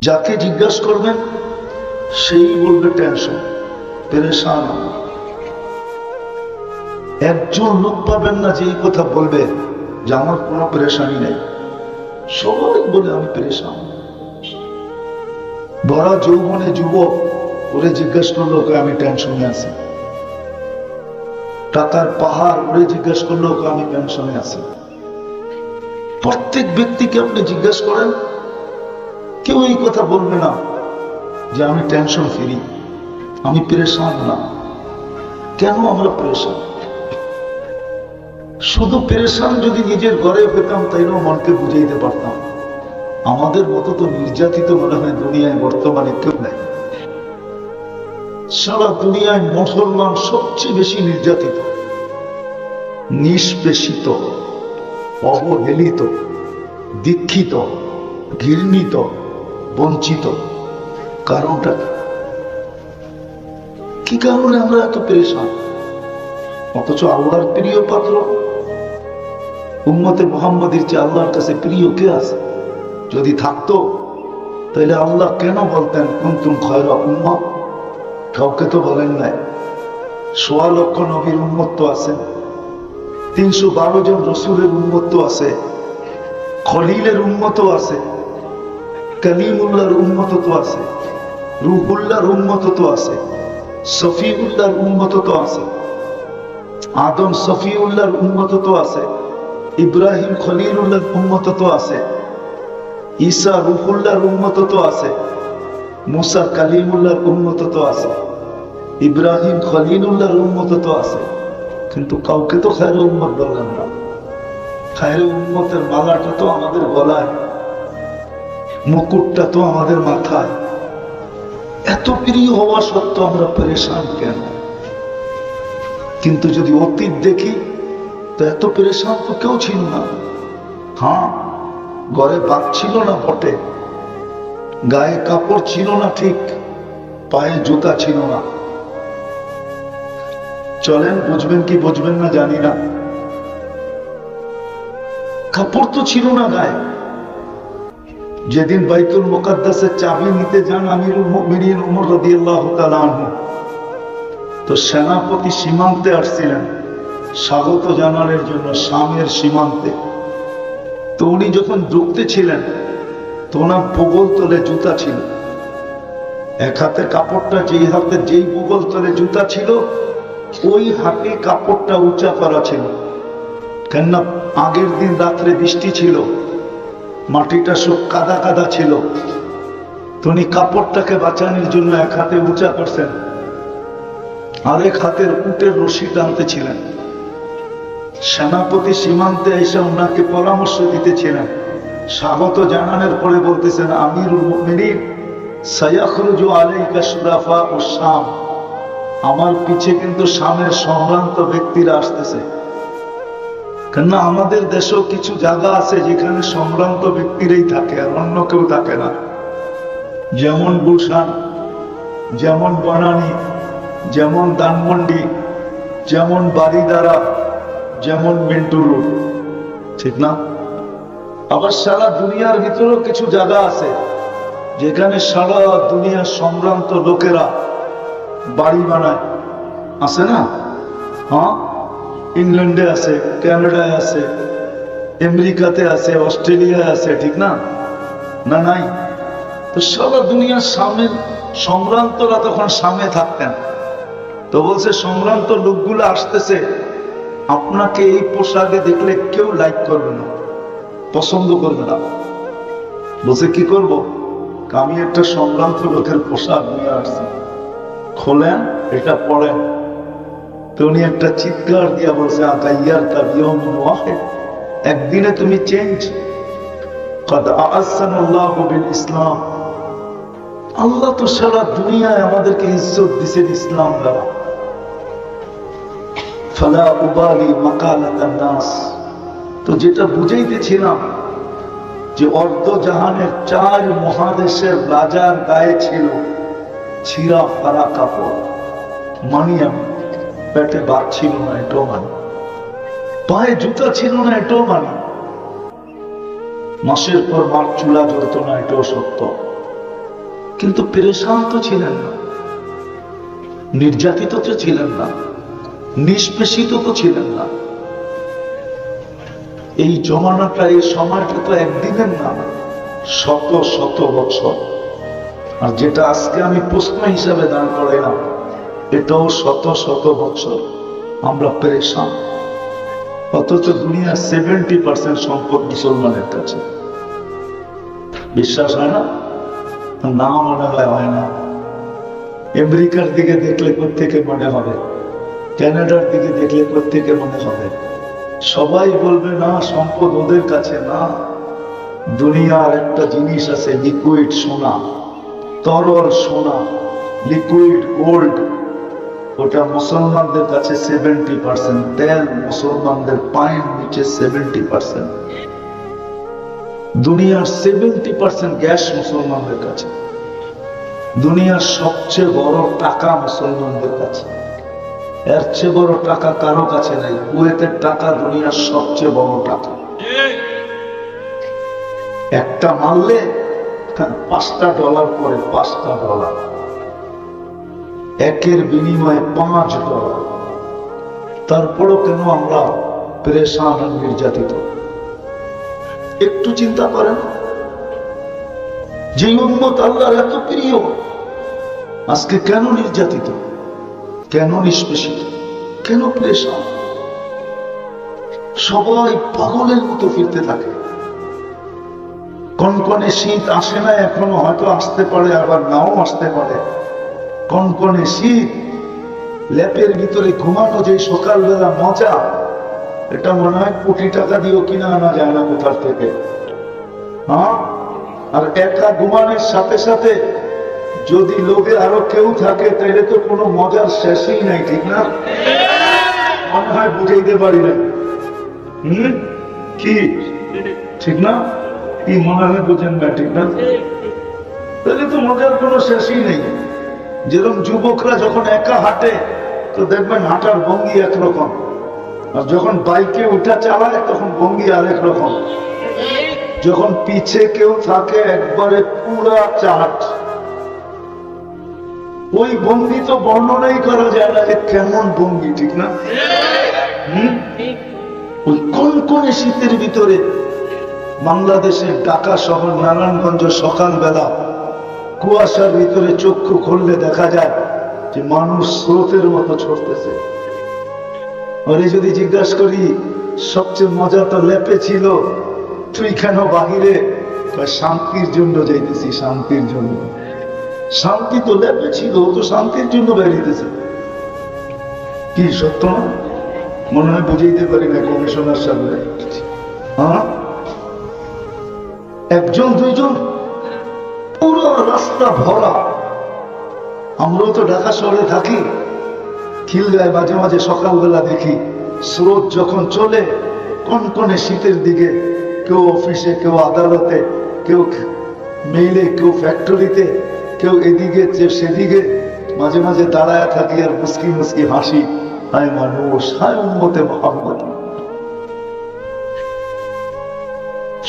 যাকে জিজ্ঞাসা করবেন সেই বলবে টেনশন, পেরেশান। একজন লোক পাবেন না যে এই কথা বলবে যে আমার কোনো পেরেশানি নেই। সবাই বলে আমি পেরেশান। বড় যৌবনে যুবক ওরে জিজ্ঞাসা করলো আমি টেনশনে আছি। টাকার পাহাড় ওরে জিজ্ঞাসা করলো আমি টেনশনে আছি। প্রত্যেক ব্যক্তিকে আপনি জিজ্ঞাসা করেন, কেউ এই কথা বলবে না যে আমি টেনশন ফ্রি, আমি পেরেশান না। কেন আমরা পেরেশান? শুধু পেরেশান যদি নিজের ঘরে পেতাম তাইলেও মনকে বুঝাইতে পারতাম। আমাদের মতো তো নির্যাতিত মনে হয় দুনিয়ায় বর্তমানে কেউ নাই। সারা দুনিয়ায় মুসলমান সবচেয়ে বেশি নির্যাতিত, নিষ্পেষিত, অবহেলিত, দীক্ষিত, ঘৃণিত, বঞ্চিত। কারণটা কি কারণে আমরা এত পেরেশান? অথচ আল্লাহর প্রিয় পাত্র উম্মতে মুহাম্মাদের চেয়ে আল্লাহর কাছে প্রিয় কে আছে? যদি থাকতো তাহলে আল্লাহ কেন বলতেন কুনতুম খায়রা উম্মাহ? কাউকে তো বলেন নাই। ১৬ লক্ষ নবীর উম্মত তো আছে, ৩১২ জন রসুলের উম্মত তো আছে, খলিলের উম্মত আছে, কালিমুল্লাহর উম্মত তো আছে, রুহুল্লাহর উম্মত তো আছে, সফিউল্লাহর উম্মত তো আছে, আদম সফিউল্লাহর উম্মত তো আছে, ইব্রাহিম খলিলুল্লাহর উম্মত তো আছে, ঈসা রুহুল্লাহর উম্মত তো আছে, মুসা কালিমুল্লাহর উম্মত তো আছে, ইব্রাহিম খলিলুল্লাহর উম্মত তো আছে। কিন্তু কাউকে তো খায়রে উম্মত বললেন না। খায়রে উম্মতের মালাটা তো আমাদের গলায়, মুকুটটা তো আমাদের মাথায়। এত প্রিয় হওয়া সত্ত্বেও আমরা পেরেশান কেন? কিন্তু যদি অতীত দেখি তো এত পেরেশান তো কেউ ছিল না। হ্যাঁ, ঘরে ভাত ছিল না বটে, গায়ে কাপড় ছিল না ঠিক, পায়ে জুতা ছিল না। চলেন, বুঝবেন কি বুঝবেন না জানি না, কাপড় তো ছিল না গায়ে। যেদিন বাইতুল মুকাদ্দাসের চাবি নিতে যান আমিরুল মুমিনিন ওমর রাদিয়াল্লাহু তাআলা আনহু, তো সেনাপতি সীমান্তে আসছিলেন স্বাগত জানানোর জন্য, শামের সীমান্তে। তো উনি যখন ঢুকতে ছিলেন তো ওনার বগল তলে জুতা ছিল। এক হাতে কাপড়টা, যেই হাতে যেই বগল তলে জুতা ছিল ওই হাতে কাপড়টা উঁচা করা ছিল। কেননা আগের দিন রাত্রে বৃষ্টি ছিল, মাটিটা সব কাদা কাদা ছিল। তো উনি কাপড়টাকে বাঁচানোর জন্য এক হাতে উঁচা করছেন, আরেক হাতের উটের রশি টানতেছিলেন। সেনাপতি সীমান্তে এসে ওনাকে পরামর্শ দিতেছিলেন। স্বাগত জানানোর পরে বলতেছেন, আমিরুল মুমিনিন সায়াখরুজু আলাইকা শুরাফা ও শাম, আমার পিছে কিন্তু শামের সম্ভ্রান্ত ব্যক্তিরা আসতেছে। কেননা আমাদের দেশেও কিছু জায়গা আছে যেখানে সম্ভ্রান্ত ব্যক্তিরাই থাকে, আর অন্য কেউ থাকে না। যেমন গুলশান, যেমন বনানী, যেমন ধানমন্ডি, যেমন বারিদারা, যেমন মিন্টু রোড, ঠিক না? আবার সারা দুনিয়ার ভিতরেও কিছু জায়গা আছে যেখানে সারা দুনিয়ার সম্ভ্রান্ত লোকেরা বাড়ি বানায়, আছে না? হ্যাঁ, ইংল্যান্ডে আছে, কানাডায় আছে, আমেরিকাতে আছে, অস্ট্রেলিয়ায় আছে, ঠিক না? না নাই? তো সারা দুনিয়ার সামের সম্ভ্রান্তরা তখন সামনে থাকতেন। তো বলছে সম্ভ্রান্ত লোকগুলো আসতেছে, আপনাকে এই পোশাকে দেখলে কেউ লাইক করবে না, পছন্দ করবে না। বলছে কি করব? আমি একটা সম্ভ্রান্ত লোকের পোশাক নিয়ে আসছি, খোলেন, এটা পড়েন। তো উনি একটা চিৎকার দিয়া বলছে, আকাইয়ার কা বিয়ৌমিন ওয়াহিদ, একদিনে তুমি চেঞ্জ। কদ আ'আজ্জানাল্লাহু বিল ইসলাম, আল্লাহ তো সারা দুনিয়ায় আমাদেরকে ইজ্জত দিয়েছেন ইসলাম দ্বারা। ফালা উবালি মাকালাতান নাস, তো যেটা বুঝাইতেছিলাম যে অর্ধ জাহানের 4 মহাদেশের রাজার গায়ে ছিল ছিঁড়া ফাড়া কাপড়, মানিয়া পেটে ভাত ছিল না এটাও মানি, পায়ে জুতা ছিল না এটাও মানি, মাসের পর মাস চুলা জ্বলত না এটাও সত্য। কিন্তু পেরেশান তো ছিলেন না, নির্যাতিত তো ছিলেন না, নিষ্পেষিত তো ছিলেন না। এই জমানাটা, এই সময়টা তো একদিনের না, শত শত বছর। আর যেটা আজকে আমি প্রশ্ন হিসাবে দাঁড় করাইলাম, এটাও শত শত বছর আমরা পেরেশান। অথচ দুনিয়ার 70% সম্পদ মুসলমানের কাছে। বিশ্বাস হয় না? না, মনে হয় না। আমেরিকার দিকে দেখলে কোত্থেকে মনে হবে, কানাডার দিকে দেখলে কোত্থেকে মনে হবে। সবাই বলবে না, সম্পদ ওদের কাছে না। দুনিয়ার একটা জিনিস আছে, লিকুইড সোনা, তরল সোনা, লিকুইড গোল্ড। ওটা মুসলমানদের কাছে 70%। তেল মুসলমানদের পায়ের নিচে 70%। দুনিয়ার 70% গ্যাস মুসলমানদের কাছে। দুনিয়ার সবচেয়ে বড় টাকা মুসলমানদের কাছে। এর চেয়ে বড় টাকা কারো কাছে নেই। কুয়েতের টাকা দুনিয়ার সবচেয়ে বড় টাকা। একটা মারলে $5 পরে, $5। একের বিনিময়ে $5। তারপরও কেন আমরা পেরেশান আর নির্যাতিত? একটু চিন্তা করেন, যে উম্মত আল্লাহর এত প্রিয়, আজকে কেন নির্যাতিত, কেন নিষ্পেষিত, কেন পেরেশান? সবাই পাগলের মতো ফিরতে থাকে। কনকনে শীত আসে না এখনো, হয়তো আসতে পারে, আবার নাও আসতে পারে। কনকনে শীত, ল্যাপের ভিতরে ঘুমানো যে সকালবেলা মজা, এটা মনে হয় কোটি টাকা দিয়েও কিনা আনা যায় না কোথার থেকে। হ্যাঁ, আর একা ঘুমানোর সাথে সাথে যদি লোকে আরো কেউ থাকে, তাইলে তো কোনো মজার শেষই নাই, ঠিক না? মনে হয় বুঝাইতে পারি না। কি ঠিক না? কি মনে হয় বুঝেন না, ঠিক না? তাহলে তো মজার কোনো শেষই নেই। যেরকম যুবকরা যখন একা হাঁটে, তো দেখবেন হাঁটার ভঙ্গি একরকম, আর যখন বাইকে উঠা চালায় তখন ভঙ্গি আরেক রকম। যখন পিছে কেউ থাকে একবারে পুরা চাট, ওই ভঙ্গি তো বর্ণনাই করা যায় না, কেমন ভঙ্গি, ঠিক না? ওই কনকনে শীতের ভিতরে বাংলাদেশের ঢাকা শহর, নারায়ণগঞ্জ সকালবেলা কুয়াশার ভিতরে চক্ষু খুললে দেখা যায় যে মানুষ স্রোতের মতো ছড়তেছে। ওরে যদি জিজ্ঞাসা করি সবচেয়ে মজা তো ল্যাপে ছিল, তুই কেন বাহিরে? শান্তির জন্য যাইতেছি, শান্তির জন্য। শান্তি তো ল্যাপে ছিল, তো শান্তির জন্য বেরিয়েছে। কি সত্য না? মনে হয় বুঝাইতে পারি না কমিশনার সামনে। হ্যাঁ, একজন দুইজন, পুরো রাস্তা ভরা। আমরাও তো ঢাকা শহরে থাকি, খিলগায় মাঝে মাঝে সকালবেলা দেখি স্রোত যখন চলে কনকনে শীতের দিকে, কেউ অফিসে, কেউ আদালতে, কেউ মেইলে, কেউ ফ্যাক্টরিতে, কেউ এদিকে সেদিকে, মাঝে মাঝে দাঁড়ায় থাকি আর মুস্কি মুস্কি হাসি। হায় মানুষ, হায় উম্মতে মুহাম্মদ।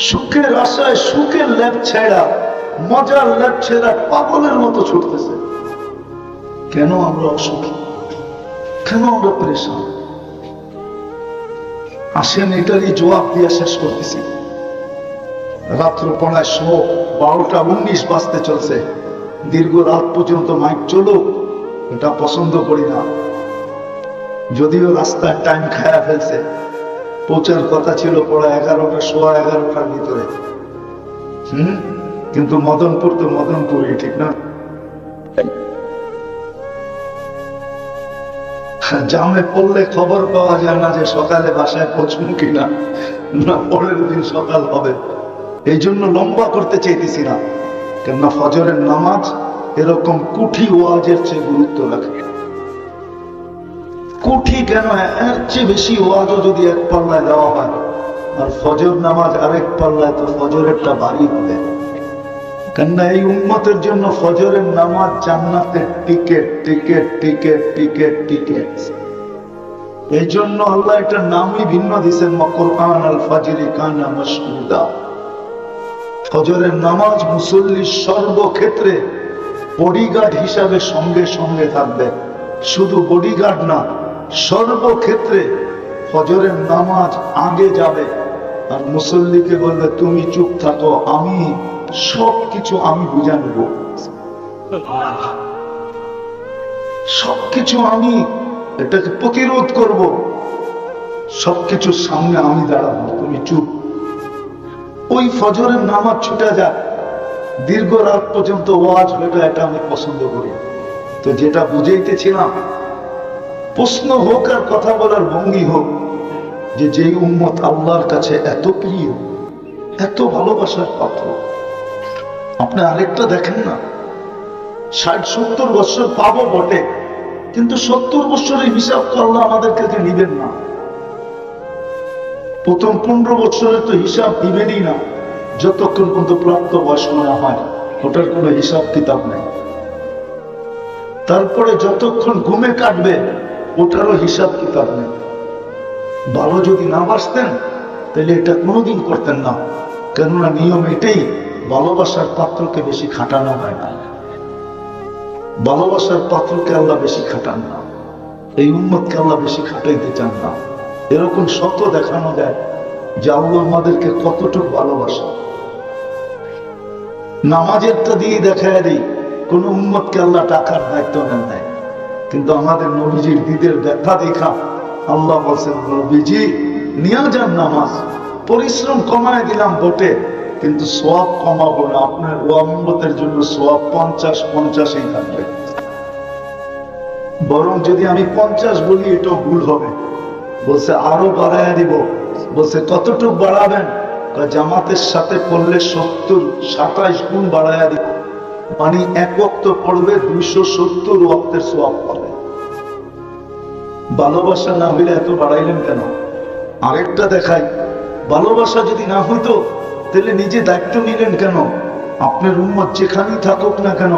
সুখের আশায় সুখের ল্যাব ছেড়া, মজার ল্যাব ছেড়া পাগলের মতো ছুটতেছে। কেন আমরা অসুখী? কেন আমরা পেরেশান? আসেন এটারই জবাব দিয়ে শেষ করতেছি। রাত্র পড়ায় 12:19 বাজতে চলছে। দীর্ঘ রাত পর্যন্ত মাইক চলুক, এটা পছন্দ করি না। যদিও রাস্তার টাইম খায়া ফেলছে, পৌঁছার কথা ছিল পড়া 11টা, 11:15টার ভিতরে। কিন্তু মদনপুর তো মদনপুরই, ঠিক না? জামে পড়লে খবর পাওয়া যায় না যে সকালে বাসায় পৌঁছবো কিনা, না পরের দিন সকাল হবে। এই জন্য লম্বা করতে চাইতেছি না, কেননা ফজরের নামাজ এরকম কুঠি ওয়াজের চেয়ে গুরুত্ব রাখে। কুঠি কেন, এর চেয়ে বেশি ওয়াজও যদি এক পাল্লায় দেওয়া হয়, আর ফজর নামাজ আরেক পাল্লায়, তো ফজরেরটা ভারী হবে। কেননা এই উম্মতের জন্য ফজরের নামাজ জান্নাতের ticket, ticket, ticket, ticket, ticket. এই জন্য আল্লাহ এটার নামই ভিন্ন দিয়েছেন, কুরআন আল ফাজরি কানা মাশহুদা। ফজরের নামাজ মুসল্লির সর্বক্ষেত্রে বডিগার্ড হিসাবে সঙ্গে সঙ্গে থাকবে। শুধু বডিগার্ড না, সর্বক্ষেত্রে ফজরের নামাজ আগে যাবে আর মুসল্লিকে বলবে তুমি চুপ থাকো, আমি সবকিছু আমি বুঝে নেব, সবকিছু আমি এটাকে প্রতিরোধ করব, সবকিছুর সামনে আমি দাঁড়াবো, তুমি চুপ। ওই ফজরের নামাজ ছুটে যায়, দীর্ঘ রাত পর্যন্ত ওয়াজ হয়ে যায়, এটা আমি পছন্দ করি। তো যেটা বুঝাইতেছিলাম, প্রশ্ন হোক আর কথা বলার ভঙ্গি হোক, যে যেই উম্মত আল্লাহর কাছে এত প্রিয়, এত ভালোবাসার পাত্র, আপনি আরেকটা দেখেন না, 60-70 বছর পাবো বটে, কিন্তু 70 বছরের হিসাব তো আল্লাহ আমাদের কাছে নিবেন না। প্রথম 15 বছরের তো হিসাব দিবেনই না, যতক্ষণ পর্যন্ত প্রাপ্ত বয়স্ক না হয়, ওটার কোনো হিসাব কিতাব নেই। তারপরে যতক্ষণ ঘুমে কাটবে, ওটারও হিসাব কিতাব নেই। ভালো যদি না বাসতেন তাহলে এটা কোনোদিন করতেন না, কেননা নিয়ম এটাই, ভালোবাসার পাত্রকে বেশি খাটানো হয় না, ভালোবাসার পাত্রকে আল্লাহ বেশি খাটান না, এই উম্মতকে আল্লাহ বেশি খাটাইতে চান না। এরকম শত দেখানো যায় যে আল্লাহ আমাদেরকে কতটুকু ভালোবাসা। নামাজেরটা দিয়ে দেখায় দিই, কোন উম্মতকে আল্লাহ টাকার দায়িত্ব নেন নাই, কিন্তু আমাদের নবীজির দিদের ব্যথা দেখা আল্লাহ বলছেন, নবীজি নিয়ে যান নামাজ, পরিশ্রম কমায় দিলাম বটে, কিন্তু সওয়াব কমাবো না, আপনার ও উম্মতের জন্য সওয়াব 50-50ই থাকবে। বরং যদি আমি 50 বলি এটাও ভুল হবে। বলছে আরো বাড়াইয়া দিব। বলছে কতটুকু বাড়াবেন? জামাতের সাথে পড়লে 27 গুণ বাড়াইয়া দিব, মানে এক ওয়াক্ত পড়বে 270 ওয়াক্তের সওয়াব পাবে। ভালোবাসা না হইলে এত বাড়াইলেন কেন? আরেকটা দেখাই, ভালোবাসা যদি না হইতো তাহলে নিজে দায়িত্ব নিলেন কেন? আপনার উম্মত যেখানেই থাকুক না কেন,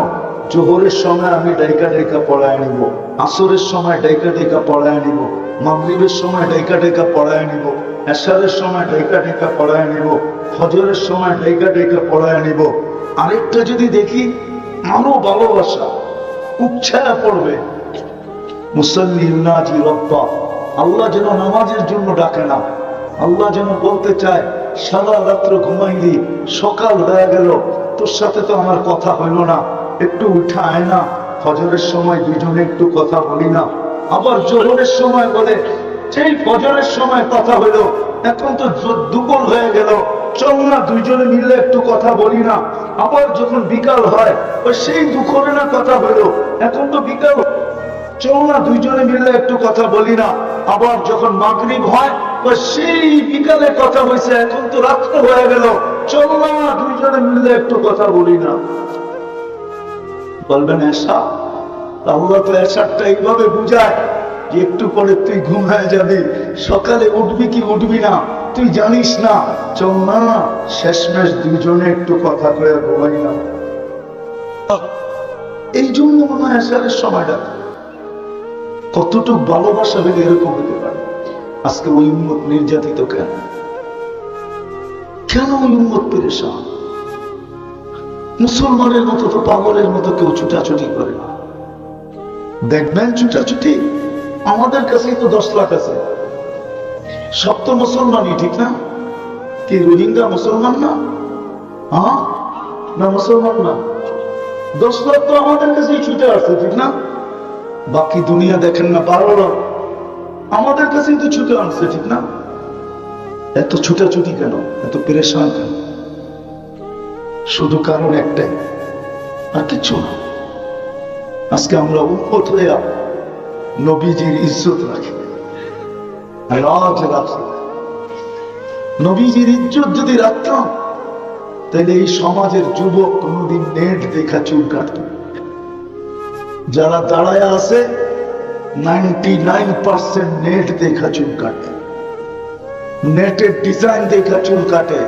জোহরের সময় আমি ডাইকা ডাইকা পড়ায় নিব, আসরের সময় ডাইকা ডাইকা পড়ায় নিব, মাগরিবের সময় ডাইকা ডাইকা পড়ায় নিব, এশারের সময় ডাইকা ডাইকা পড়ায় নিব, ফজরের সময় ডাইকা ডাইকা পড়ায় নিব। আরেকটা যদি দেখি, আরো ভালোবাসা উচ্ছায়া পড়বে, মুসাল্লি ইউনাজি রব্বা, আল্লাহ যেন নামাজের জন্য ডাকে না, আল্লাহ যেন বলতে চায় সারা রাত্র ঘুমাইলি, সকাল হয়ে গেল, তোর সাথে তো আমার কথা হইল না, একটু উঠে আয় না, ফজরের সময় দুইজনে একটু কথা বলি না। আবার জোহরের সময় বলে, সেই ফজরের সময় কথা হইল, এখন তো দুপুর হয়ে গেল, চল না দুইজনে মিলে একটু কথা বলি না। আবার যখন বিকাল হয়, সেই দুপুরে না কথা হইল, এখন তো বিকাল, চল না দুইজনে মিলে একটু কথা বলি না। আবার যখন মাগরিব হয়, সেই বিকালে কথা হয়েছে, এখন তো রাত্র হয়ে গেল, চল না দুইজনে মিলে একটু কথা বলি না। বলবেন এসা? আল্লাহ তো এসারটা এইভাবে বুঝায় যে একটু পরে তুই ঘুমায় যাবি, সকালে উঠবি কি উঠবি না তুই জানিস না, চল না শেষমেশ দুইজনে একটু কথা কয়ে ঘুমাই না। এই জন্য মনে হয় এসারের সময়টা কতটুকু ভালোবাসা হলে এরকম হতে পারে। আজকে ওই উম্মত নির্যাতিত কেন? কেন ওই উম্মত পেরেশান? মুসলমানের মতো তো পাগলের মতো কেউ ছুটাছুটি করে না। দেখবেন ছুটাছুটি, আমাদের কাছেই তো 10 লাখ আছে, সব তো মুসলমানই, ঠিক না? কি রোহিঙ্গা মুসলমান না? হ্যাঁ না, মুসলমান না। 10 লাখ তো আমাদের কাছেই ছুটে আসছে, ঠিক না? বাকি দুনিয়া দেখেন না, 12 লাখ আমাদের কাছেই তো ছুটে আসছে, ঠিক না? এত ছুটাছুটি কেন, এত পেরেশান কেন? শুধু কারণ একটাই, আর কিছু না। আজকে আমরা উম্মত হইয়া নবীজির ইজ্জত রাখি, রাজ রাখি। নবীজির ইজ্জত যদি রাখতাম, তাহলে এই সমাজের যুবক কোনদিন নেট দেখা চুল কাটত। যারা দাঁড়ায় আছে 99% নেট দেখা চুল কাটে, নেটের ডিজাইন দেখা চুল কাটে।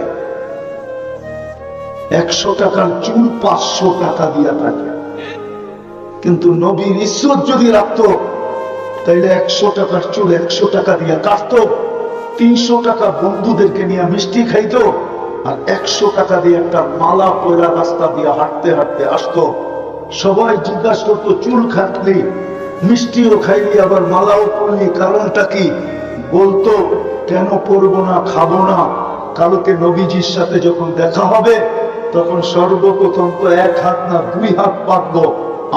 100 টাকার চুল 500 টাকা দিয়া থাকে। কিন্তু নবীর ইজ্জত যদি রাখতো, তাইলে 100 টাকার চুল 100 টাকা দিয়া কাটতো, 300 টাকা বন্ধুদেরকে নিয়ে মিষ্টি খাইতো, আর 100 টাকা দিয়ে একটা মালা পয়লা রাস্তা দিয়ে হাঁটতে হাঁটতে আসতো। সবাই জিজ্ঞাসা করতো চুল কাটলি, মিষ্টিও খাইলি, আবার মালাও পরলি, কারণটা কি? বলতো কেন পরবো না, খাবো না, কালকে নবীজির সাথে যখন দেখা হবে তখন সর্বপ্রথম তো এক হাত না 2 হাত পাতবো,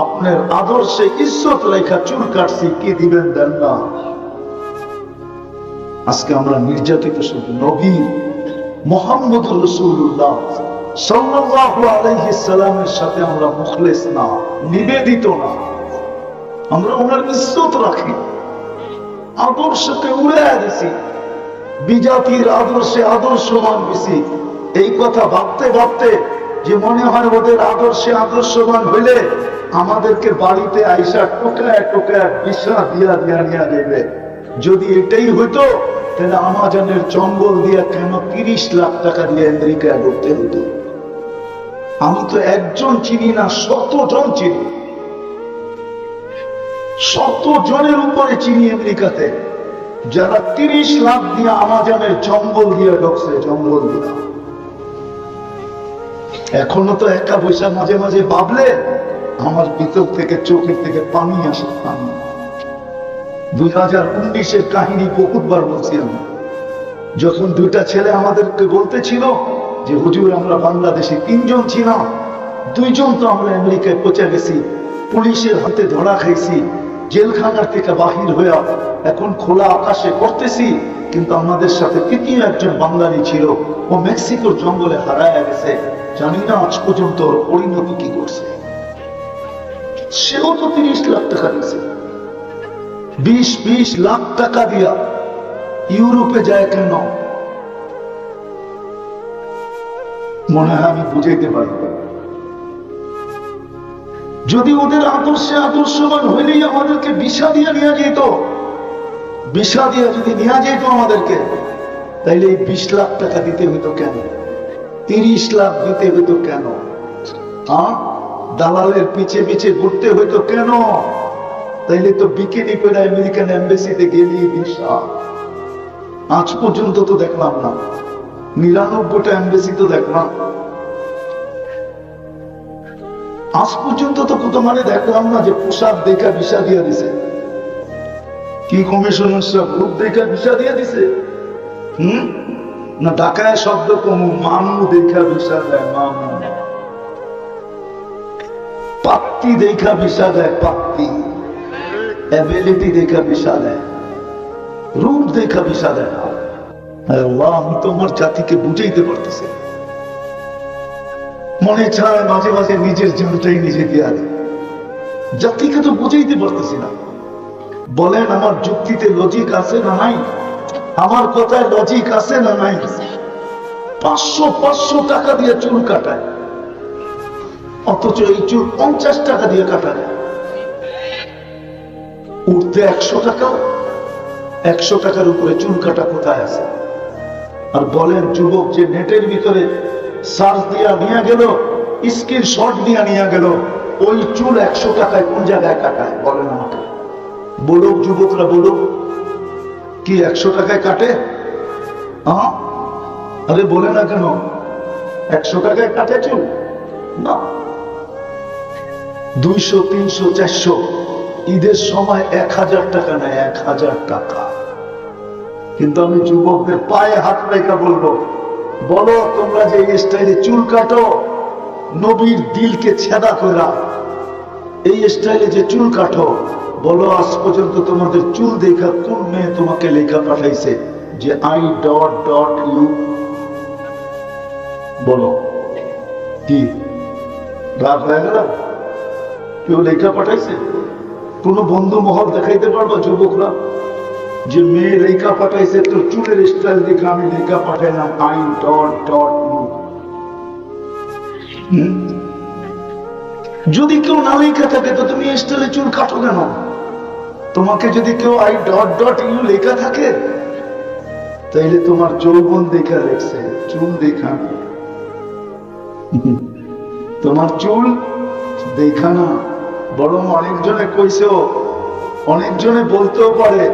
আপনার আদর্শে ইজ্জত রেখা চুল কাটছি, কি দিবেন দেন না। আজকে আমরা নির্যাতিত শুধু নবীর মুহাম্মদ রাসূলুল্লাহ সাল্লাল্লাহু আলাইহি সাল্লামের সাথে আমরা মুখলেস না, নিবেদিত না, আমরা ওনার ইজ্জত রাখি, আদর্শকে উড়াইয়া দিছি, বিজাতির আদর্শে আদর্শবান বেশি। এই কথা ভাবতে ভাবতে যে মনে হয় ওদের আদর্শে আদর্শবান হইলে আমাদেরকে বাড়িতে আইসা টোকায় টোকায় বিষা দিয়া দিয়া নিয়ে দেবে। যদি এটাই হইতো তাহলে আমাজনের জঙ্গল দিয়া কেন 30 লাখ টাকা দিয়ে আমেরিকায় ঢুকতে হতো? আমি তো একজন চিনি না, 100 জন চিনি, 100 জনের উপরে চিনি আমেরিকাতে, যারা 30 লাখ দিয়ে আমাজনের জঙ্গল দিয়ে ঢুকছে, জঙ্গল দিয়া। এখনো তো একা বৈশা মাঝে মাঝে ভাবলে আমার ভিতর থেকে চোখের থেকে পানি আসে, পানি। 2019-এর কাহিনী বহুতবার বলছি আমি, যখন 2টা ছেলে আমাদেরকে বলতেছিল যে হুজুর আমরা বাংলাদেশে 3 জন ছিলাম, 2 জন তো আমরা আমেরিকায় পৌঁছে গেছি, পুলিশের হাতে ধরা খাইছি, জেলখানার থেকে বাহির হয়ে এখন খোলা আকাশে করতেছি, কিন্তু আমাদের সাথে 3য় একজন বাঙালি ছিল, ও মেক্সিকোর জঙ্গলে হারায় গেছে, জানি না আজ পর্যন্ত ওর পরিণতি কি করছে। সেও তো 30 লাখ টাকা দিয়েছে, 20 লাখ টাকা দিয়া ইউরোপে যায় কেন? মনে হয় আমি বুঝাইতে পারি। যদি ওদের আদর্শে আদর্শবান হইলেই আমাদেরকে বিষা দিয়ে নিয়ে যেত, বিষা দিয়ে যদি নিয়ে যেত আমাদেরকে, তাইলে এই 20 লাখ টাকা দিতে হইতো কেন? 30 লাখ দিতে হইতো কেন? দালালের পিছে পিছে ঘুরতে হইতো কেন? তাইলে তো বিকিনি পরে আমেরিকান এম্বাসিতে গেলি ভিসা। আজ পর্যন্ত তো দেখলাম না, 99টা এম্বাসি তো দেখলাম, আজ পর্যন্ত তো কত মানে দেখলাম না যে পোশাক দেখা ভিসা দিয়ে দিছে। কি কমিশনার সাহেব রূপ দেখা ভিসা দিয়ে দিছে? না ঢাকায় শব্দ কম, মামু দেখা ভিসা দেয়, মামু। পাত্তি দেখা ভিসা দেয়, পাত্তি। এবিলিটি দেখা ভিসা দেয়, রূপ দেখা ভিসা দেয় না। আল্লাহ, আমি তো আমার জাতিকে বুঝাইতে পারতেছি। মনে চায় মাঝে মাঝে নিজের জানটাই নিজে দিয়া দেয়, জাতিকে তো বুঝাইতে পারতেছি না। বলেন আমার যুক্তিতে লজিক আছে না নাই? আমার কথায় লজিক আছে না নাই? 500 টাকা দিয়ে চুল কাটায়, অথচ এই চুল 50 টাকা দিয়ে কাটায়। উঠতে 100 টাকা, 100 টাকার উপরে চুল কাটা কোথায় আছে? আর বলেন যুবক যে নেটের ভিতরে সার্চ দিয়া নিয়ে গেল, স্ক্রিনশট দিয়া নিয়ে গেল, ওই চুল 100 টাকায় কোন জায়গায় কাটায়? বলেন আমাকে, বলুক যুবকরা, বলুক, কি 100 টাকায় কাটে? আরে বলে না কেন, 100 টাকায় কাটে চুল? না, 200, 300, 400, ঈদের সময় 1000 টাকা নেয়, 1000 টাকা। কিন্তু আমি যুবকদের পায়ে হাত রেখা বলবো, বলো তোমরা যে এই স্টাইলে চুল কাটো, নবীর দিলকে ছেদা করা এই স্টাইলে যে চুল কাটো, বলো আজ পর্যন্ত তোমাদের চুল দেখা কোন মেয়ে তোমাকে লেখা পাঠাইছে যে I.U? বলো, কি রাগ হয়ে গেল? কেউ লেখা পাঠাইছে? কোন বন্ধু মহল দেখাইতে পারবো যুবকরা যে মেয়ে লেখা পাঠাইছে তোর চুলের স্টাইল দেখে আমি লেখা পাঠাইলাম I.U? যদি কেউ না লেখা থাকে তো তুমি স্টাইলে চুল কাটো কেন? তোমাকে যদি কেউ I.U লেখা থাকে তাইলে তোমার যৌবন দেখা লেখছে, চুল দেখা না। তোমার চুল দেখা না, বরং অনেকজনে কইছেও, অনেকজনে বলতেও পারে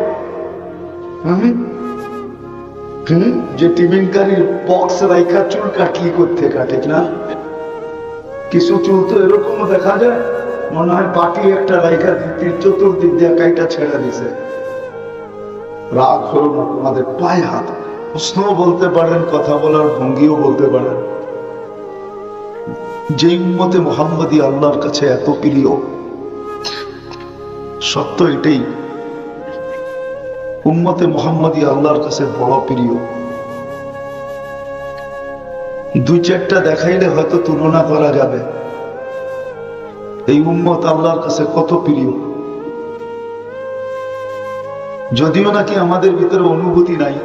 যে টিফিনকারীর বক্স রাইখা চুল কাটলি করতে কাটে না। কিছু চুল তো এরকম দেখা যায় মনে হয় পাটি একটা রাইখা চতুর্দিক দিয়ে কাইটা ছেড়ে দিছে। রাগ হলো না তোমাদের, পায়ে হাত, প্রশ্নও বলতে পারেন, কথা বলার ভঙ্গিও বলতে পারেন। যে উম্মতে মুহাম্মদী আল্লাহর কাছে এত প্রিয়, সত্য এটাই, উম্মতে মুহাম্মদী আল্লাহর কাছে বড় প্রিয়। দুই চারটা দেখাইলে হয়তো তুলনা করা যাবে এই উম্মত আল্লাহর কাছে কত প্রিয়। যদিও নাকি আমাদের ভিতরে অনুভূতি নাই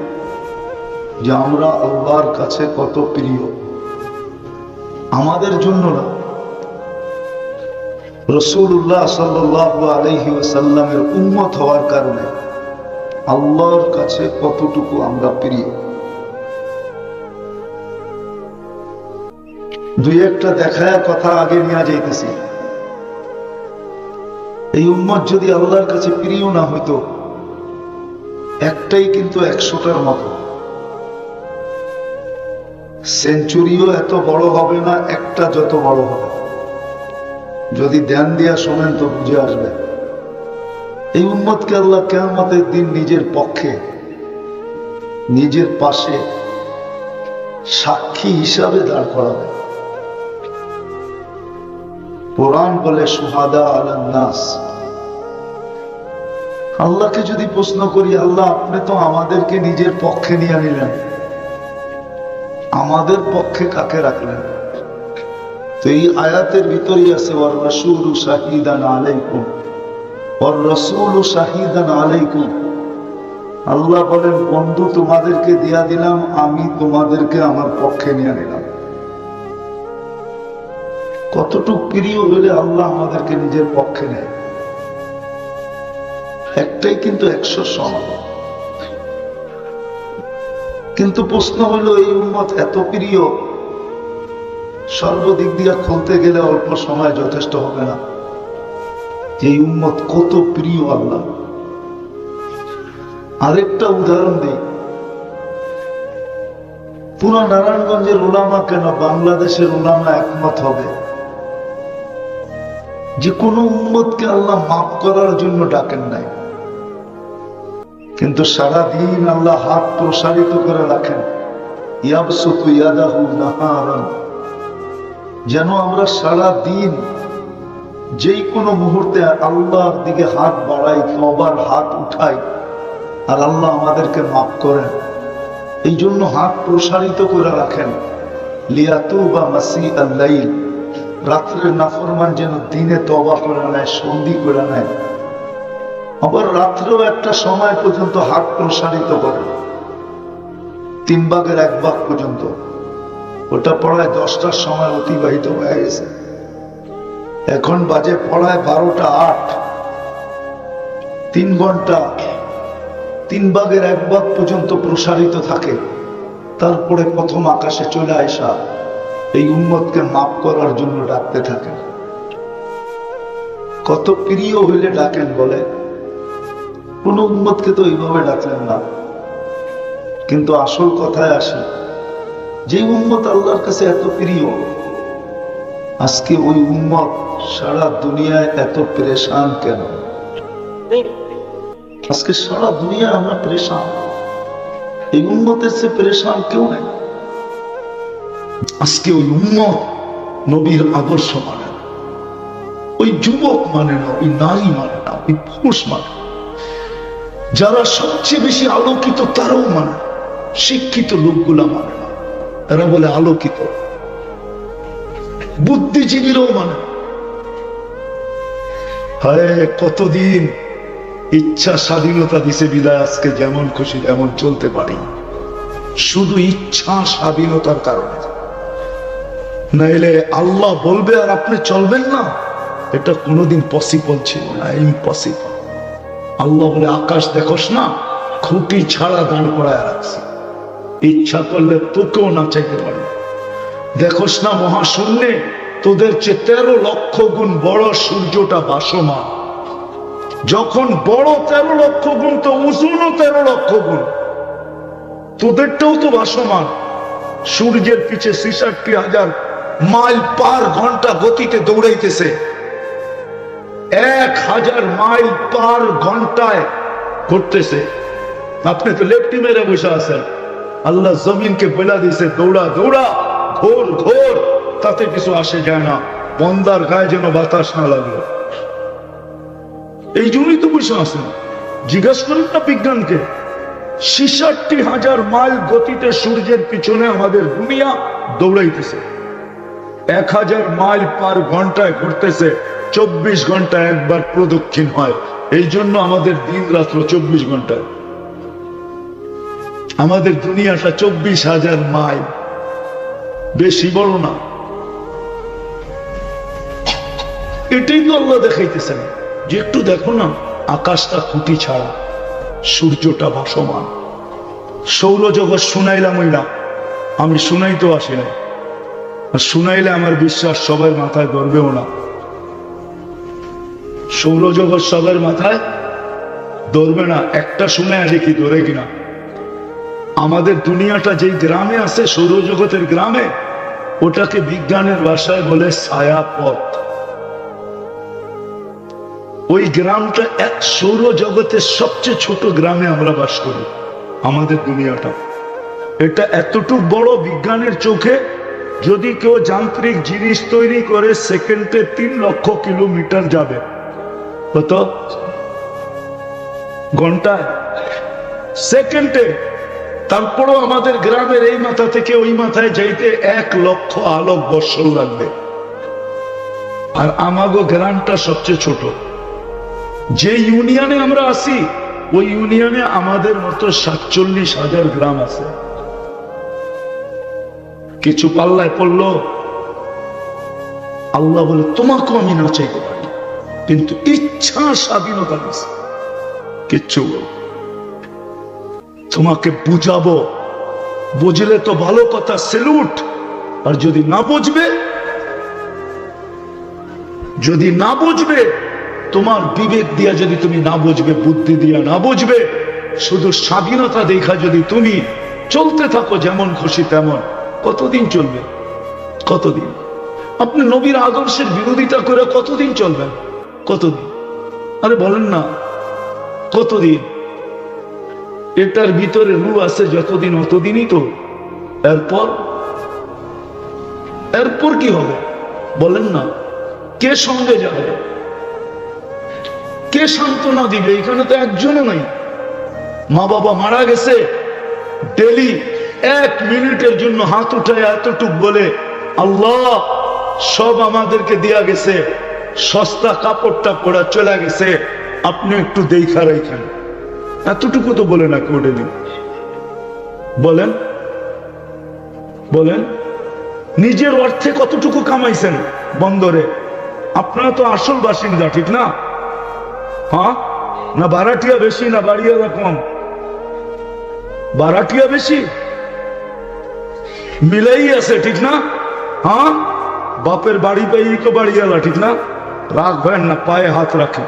যে আমরা আল্লাহর কাছে কত প্রিয়, আমাদের জন্য না, রাসূলুল্লাহ সাল্লাল্লাহু আলাইহি ওয়াসাল্লামের উম্মত হওয়ার কারণে আল্লাহর কাছে কতটুকু আমরা প্রিয়। দুই একটা দেখায় কথা আগে নিয়ে যাইতেছি। এই উম্মত যদি আল্লাহর কাছে প্রিয় না হইতো, একটাই কিন্তু 100টার মতো, সেঞ্চুরিও এত বড় হবে না, একটা যত বড় হবে। যদি ধ্যান দিয়া শোনেন তো বুঝে আসবে। এই উম্মতকে আল্লাহ কিয়ামতের দিন নিজের পক্ষে, নিজের পাশে সাক্ষী হিসাবে দাঁড় করাবে। কোরআন বলে শুহাদা আলান নাস। আল্লাহকে যদি প্রশ্ন করি, আল্লাহ আপনি তো আমাদেরকে নিজের পক্ষে নিয়ে নিলেন, আমাদের পক্ষে কাকে রাখলেন? তো এই আয়াতের ভিতরেই আছে ওয়ার রাসূলু শাহিদান আলাইকুম, ওয়ার রাসূলু শাহিদান আলাইকুম। আল্লাহ বলেন, বন্ধু তোমাদেরকে দিয়া দিলাম, আমি তোমাদেরকে আমার পক্ষে নিয়ে নিলাম। কতটুকু প্রিয় হলে আল্লাহ আমাদেরকে নিজের পক্ষে নেয়। একটাই কিন্তু 100 সমান। কিন্তু প্রশ্ন হলো, এই উম্মত এত প্রিয়, সর্বদিক দিয়ে খুলতে গেলে অল্প সময় যথেষ্ট হবে না। এই উম্মত কত প্রিয় আল্লাহ। আরেকটা উদাহরণ দিই, পুরা নারায়ণগঞ্জের উলামা কেন বাংলাদেশের উলামা একমত হবে যে কোন উম্মতকে আল্লাহ মাফ করার জন্য ডাকেন নাই, কিন্তু সারাদিন আল্লাহ হাত প্রসারিত করে রাখেন, ইয়াবসুতু ইয়াদাহু নাহারান, যেন আমরা সারা দিন যেই কোনো মুহূর্তে আল্লাহর দিকে হাত বাড়াই, তওবার হাত উঠাই, আর আল্লাহ আমাদেরকে মাফ করেন। এই জন্য হাত প্রসারিত করে রাখেন। লিয়াতুবা মাসিআল লাইল, রাত্রের নাফরমান যেন দিনে তওবা করে নেয়, সন্ধি করে নেয়। আবার রাত্রেও একটা সময় পর্যন্ত হাত প্রসারিত করে, 3 ভাগের 1 ভাগ পর্যন্ত। ওটা পড়ায় 10টার সময় অতিবাহিত হয়ে গেছে, এখন বাজে পড়ায় 12টা 8, 3 ঘন্টা 3 ভাগের 1 ভাগ পর্যন্ত প্রসারিত থাকে। তারপরে প্রথম আকাশে চলে আসা এই উম্মতকে মাফ করার জন্য ডাকতে থাকেন। কত প্রিয় হইলে ডাকেন বলে? কোন উম্মতকে তো এইভাবে ডাকলেন না। কিন্তু আসল কথায় আসি, যে উম্মত আল্লাহর কাছে এত প্রিয়, আজকে ওই উম্মত সারা দুনিয়ায় এত পরেশান কেন? আজকে সারা দুনিয়া আমরা পরেশান, এই উম্মতের চেয়ে পরেশান কেউ নেই। আজকে ওই উম্মত নবীর আদর্শ মানে না, ওই যুবক মানে না, ওই নারী মানে না, ওই পুরুষ মানে না। যারা সবচেয়ে বেশি আলোকিত তারাও মানে না, শিক্ষিত লোকগুলা মানে না, এরা বলে আলোকিত। বুদ্ধিজীবীরাও মানে না। হায়, কতদিন ইচ্ছা স্বাধীনতা দিছে বিদায় আজকে যেমন খুশি তেমন চলতে পারি, শুধু ইচ্ছা স্বাধীনতার কারণে। নাইলে আল্লাহ বলবে আর আপনি চলবেন না, এটা কোনোদিন পসিবল ছিল না, ইম্পসিবল। আল্লাহ বলে, আকাশ দেখোস না, খুঁটি ছাড়া দাঁড় করায় রাখছি, ইচ্ছা করলে তোকেও নাচাইতে পারে। দেখোস না মহাশূন্যে তোদের চেয়ে 13 লক্ষ গুণ বড় সূর্যটা ভাসমান। যখন বড় 13 লক্ষ গুণ, তো ওজনও 13 লক্ষ গুণ, তোদেরটাও তো ভাসমান। সূর্যের পিছে 66,000 মাইল পার ঘন্টা গতিতে দৌড়াইতেছে, 1000 মাইল পার ঘন্টায় ঘুরতেছে। আপনি তো লেফটি মেরে বসে আছেন, আল্লাহ জমিনকে বলে দিছে দৌড়া দৌড়া, ঘোর ঘোর, তাতে কিছু আসে যায় না, বন্দার গায়ে যেন বাতাস না লাগলো। এই জন্যই তো বসে আছেন। জিজ্ঞাসা করেন না বিজ্ঞানকে, 66,000 মাইল গতিতে সূর্যের পিছনে আমাদের দুনিয়া দৌড়াইতেছে। 1000 মাইল পার ঘন্টায় ঘুরতেছে, 24 ঘন্টায় একবার প্রদক্ষিণ হয়। এই জন্য আমাদের দিন রাত্র 24 ঘন্টায়। আমাদের দুনিয়াটা 24,000 মাইল, বেশি বড় না। এটাই তো আল্লাহ দেখাইতেছেন যে একটু দেখো না, আকাশটা খুঁটি ছাড়া, সূর্যটা ভাসমান। সৌরজগৎ শুনাইলাম না, আমি শুনাইতে আসি না, আর শুনাইলে আমার বিশ্বাস সবার মাথায় ধরবেও না। সৌরজগৎ সবার মাথায় ধরবে না, একটা শুনে দেখি ধরে কিনা। আমাদের দুনিয়াটা যেই গ্রামে আছে, সৌরজগতের গ্রামে, ওটাকে বিজ্ঞানের ভাষায় বলে ছায়াপথ। ওই গ্রামটা এক সৌরজগতের সবচেয়ে ছোট গ্রামে আমরা বাস করি। আমাদের দুনিয়াটা এটা এতটুকু বড়, বিজ্ঞানের চোখে যদি কেউ যান্ত্রিক জিনিস তৈরি করে সেকেন্ডে 3 লক্ষ কিলোমিটার যাবে। কত? ঘন্টায়? সেকেন্ডে। তারপরও আমাদের গ্রামের এই মাথা থেকে ওই মাথায় যাইতে 1 লক্ষ আলোক বৎসর লাগবে। আর আমাগো গ্রামটা সবচেয়ে ছোট। যে ইউনিয়নে আমরা আছি, ওই ইউনিয়নে আমাদের মতো 47,000 গ্রাম আছে। কিছু পাল্লায় পড়লো, আল্লাহ বলে তোমাকেও আমি না চাইতে পারি, কিন্তু ইচ্ছা স্বাধীনতা দিছে। কিচ্ছু তোমাকে বুঝাবো, বুঝলে তো ভালো কথা, সেলুট। আর যদি না বুঝবে, যদি না বুঝবে, তোমার বিবেক দিয়া যদি তুমি না বুঝবে, বুদ্ধি দিয়া না বুঝবে, শুধু স্বাধীনতা দেখা যদি তুমি চলতে থাকো যেমন খুশি তেমন, কতদিন চলবে? কতদিন? আপনি নবীর আদর্শের বিরোধিতা করে কতদিন চলবেন? কতদিন? আরে বলেন না, কতদিন? এটার ভিতরে রূহ আছে যতদিন, অতদিনই তো। এরপর এরপর কি হবে বলেন না? কে সঙ্গে যাবে? কে সান্ত্বনা দিবে? এখানে তো একজনও নাই। মা বাবা মারা গেছে, ডেলি 1 মিনিটের জন্য হাত উঠায় এতটুক বলে, আল্লাহ সব আমাদেরকে দেয়া গেছে, সস্তা কাপড়টা পরা চলে গেছে, আপনি একটু দেখা রাখেন। এতটুকু তো বলে না কেউ ডেলি। বলেন বলেন, নিজের অর্থে কতটুকু কামাইছেন বন্দরে? আপনারা তো আসল বাসিন্দা, ঠিক না? হ্যাঁ না? ভাড়াটিয়া বেশি না বাড়িওয়ালা কম? ভাড়াটিয়া বেশি, মিলাই আছে, ঠিক না? হ্যাঁ, বাপের বাড়ি পেয়েই তো বাড়িওয়ালা, ঠিক না? রাখবেন না, পায়ে হাত রাখে।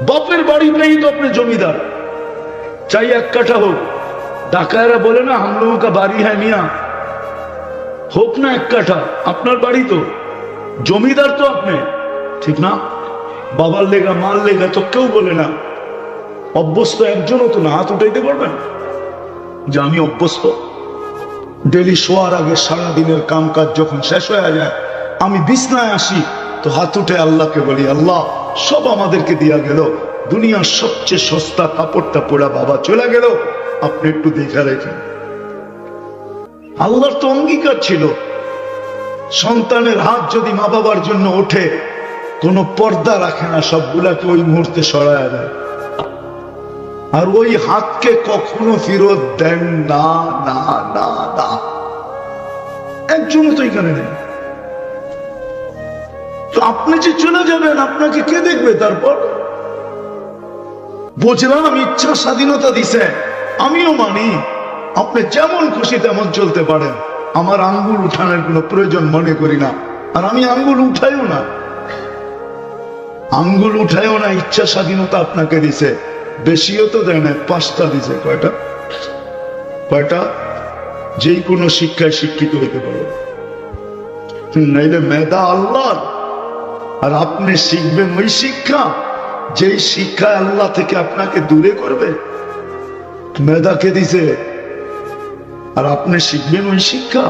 বাপের বাড়ি পেয়েই তো আপনি জমিদার, চাই 1 কাঠা হোক। ডাকায়রা বলে না, हम लोगों का बारी है मियां, হোক না 1 কাঠা, আপনার বাড়ি তো, জমিদার তো আপনি, ঠিক না? বাবার লেগা মাল লেগা তো কেউ বলে না। অভ্যস্ত একজনও তো না। হাত উঠাইতে পারবেন যে আমি অভ্যস্ত? ডেলি শোয়ার আগে সারাদিনের কাম কাজ যখন শেষ হয়ে যায়, আমি বিছনায় আসি তো হাত উঠে আল্লাহকে বলি, আল্লাহ সব আমাদেরকে দিয়া গেল, দুনিয়ার সবচেয়ে সস্তা কাপড়টা পরা বাবা চলে গেল, আপনি একটু দেখা রেখেন। আল্লাহর তো অঙ্গীকার ছিল, সন্তানের হাত যদি মা বাবার জন্য ওঠে, কোনো পর্দা রাখে না, সবগুলাকে ওই মুহূর্তে সরায় দেয়। আর ওই হাতকে কখনো ফেরত দেন না, না না না। একজনও তো এখানে নেই। তো আপনি যে চলে যাবেন, আপনাকে কে দেখবে? তারপর বুঝলাম ইচ্ছা স্বাধীনতা দিছে, আমিও মানি, আপনি যেমন খুশি তেমন চলতে পারেন, আমার আঙ্গুল উঠানোর কোনো প্রয়োজন মনে করি না। আর আমি আঙ্গুল উঠাইও না, আঙ্গুল উঠাইও না। ইচ্ছা স্বাধীনতা আপনাকে দিছে, বেশিও তো দেয় না, 5টা দিছে। কয়টা? কয়টা? যেই কোনো শিক্ষায় শিক্ষিত হইতে পারো, নাইলে মেধা আল্লাহর, আর আপনি শিখবেন ওই শিক্ষা যেই শিক্ষা আল্লাহ থেকে আপনাকে দূরে করবে। মেধা কে দিছে? আর আপনি শিখবেন ওই শিক্ষা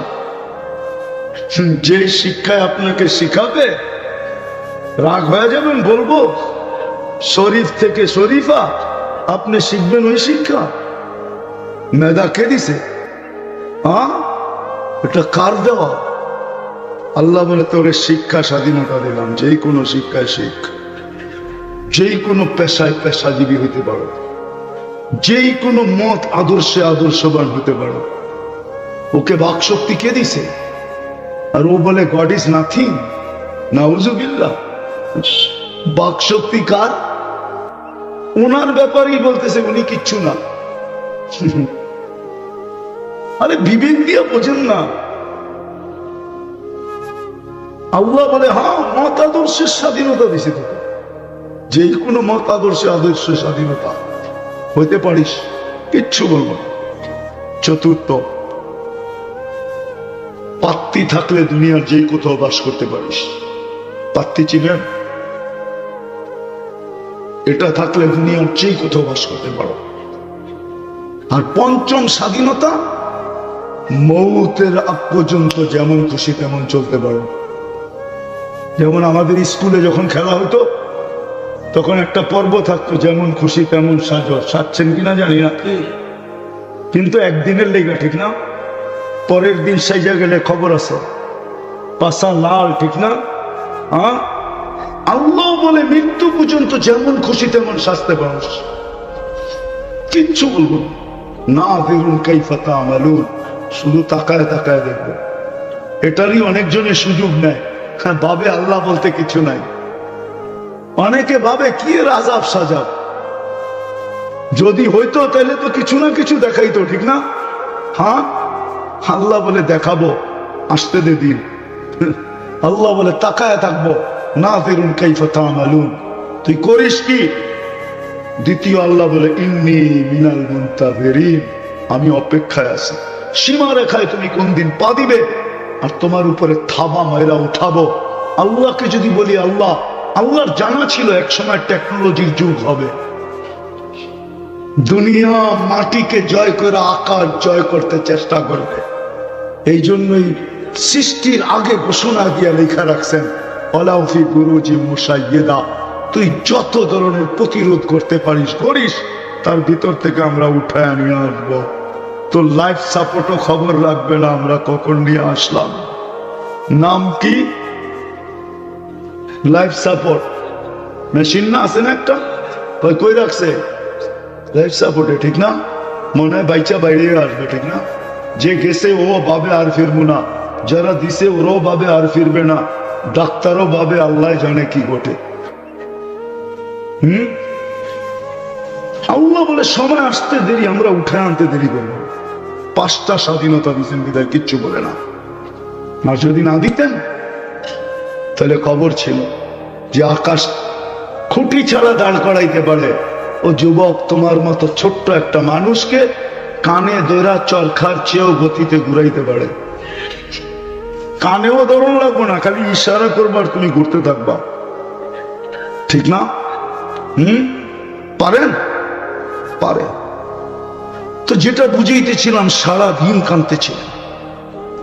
যে শিক্ষায় আপনাকে শিখাবে। রাগ হয়ে যাবেন বলবো, শরীফ থেকে শরীফা, আপনি শিখবেন ওই শিক্ষা। মেধা কে দিছে? এটা কার দেওয়া? আল্লাহ বলে তোরে শিক্ষা স্বাধীনতা দিলাম, যেই কোনো শিক্ষায় শিখ, যেই কোনো পেশায় পেশাজীবী হইতে পারো, যেই কোনো মত আদর্শে আদর্শবান হতে পারো। ওকে বাকশক্তি কে দিছে? আর ও বলে গড ইজ নাথিং। নাউজুবিল্লাহ। বাকশক্তি কার? ওনার ব্যাপারেই বলতেছে উনি কিচ্ছু না। আরে বিবেক দিয়ে বোঝেন না। আল্লাহ বলে হ্যাঁ মত আদর্শের স্বাধীনতা দিছে তোকে, যেই কোনো মত আদর্শের স্বাধীনতা হইতে পারিস, কিচ্ছু বলবো না। চতুর্থ, পাত্তি থাকলে দুনিয়ার যেই কোথাও বাস করতে পারিস। পাত্তি চিনেন? এটা থাকলে দুনিয়ার যেই কোথাও বাস করতে পারো। আর পঞ্চম স্বাধীনতা, মৌতের আগ পর্যন্ত যেমন খুশি তেমন চলতে পারো। যেমন আমাদের স্কুলে যখন খেলা হতো তখন একটা পর্ব থাকতো, যেমন খুশি তেমন সাজো। সাজছেন কিনা জানি না, কিন্তু একদিনের লেগা, ঠিক না? পরের দিন সাজা গেলে খবর আছে, পাশা লাল, ঠিক না? আল্লাহ বলে মৃত্যু পর্যন্ত যেমন খুশি তেমন সাজতে পারো, কিচ্ছু বলবো না। বেরুন কাইফা তা'মালুন, শুধু তাকায় তাকায় দেখবো। এটারই অনেকজনের সুযোগ নেয়, ভাবে আল্লাহ বলতে কিছু নাই। অনেকে ভাবে কি এর আজাব সাজাব, যদি হইতো তাহলে তো কিছু না কিছু দেখাইতো, ঠিক না? আল্লাহ বলে দেখাবো, আসতে দে দিন। আল্লাহ বলে তাকায় থাকবো, না বেরুন কাইফা তা'মালুন, তুই করিস কি? দ্বিতীয় আল্লাহ বলে ইন্নী মিনাল মুনতাযিরিন, আমি অপেক্ষায় আছি। সীমা রেখায় তুমি কোন দিন পা দিবে আর তোমার উপরে থাবা মেরা উঠাবো। আল্লাহকে যদি বলি আল্লাহর জানা ছিল একসময় টেকনোলজির যুগ হবে, দুনিয়া মাটিকে জয় করে আকাশ জয় করতে চেষ্টা করবে। এই জন্যই সৃষ্টির আগে ঘোষণা দিয়ে লেখা রাখছেন ওয়ালাউ ফি বুরুজিন মুশাইয়্যাদা, তুই যত ধরনের প্রতিরোধ করতে পারিস করিস, তার ভিতর থেকে আমরা উঠায় নিয়ে আসবো। তো লাইফ সাপোর্টও খবর রাখবে না আমরা কখন নিয়ে আসলাম। নাম কি? লাইফ সাপোর্ট মেশিন না আছে না একটা, কই রাখছে? লাইফ সাপোর্টে, ঠিক না? মনে হয় বাইচা বাইরে আসবে, ঠিক না? যে গেছে ও ভাবে আর ফিরবো না, যারা দিছে ওরাও ভাবে আর ফিরবে না, ডাক্তারও ভাবে আল্লাহ জানে কি ঘটে। আল্লাহ বলে সময় আসতে দেরি, আমরা উঠে আনতে দেরি করবো। 5টা স্বাধীনতা দিচ্ছেন বিদায় কিচ্ছু বলে না। আর যদি না দিতেন তাহলে খবর ছিল যে আকাশ খুঁটি ছাড়া দাঁড় করাইতে পারে। ও যুবক, তোমার মতো ছোট্ট একটা মানুষকে কানে দৌড়া চরখার চেয়েও গতিতে ঘুরাইতে পারে। কানেও দৌড়ন লাগবো না, খালি ইশারা করবার, তুমি ঘুরতে থাকবা, ঠিক না? পারেন? পারে। তো যেটা বুঝাইতেছিলাম, সারাদিন কাঁদতেছিলেন,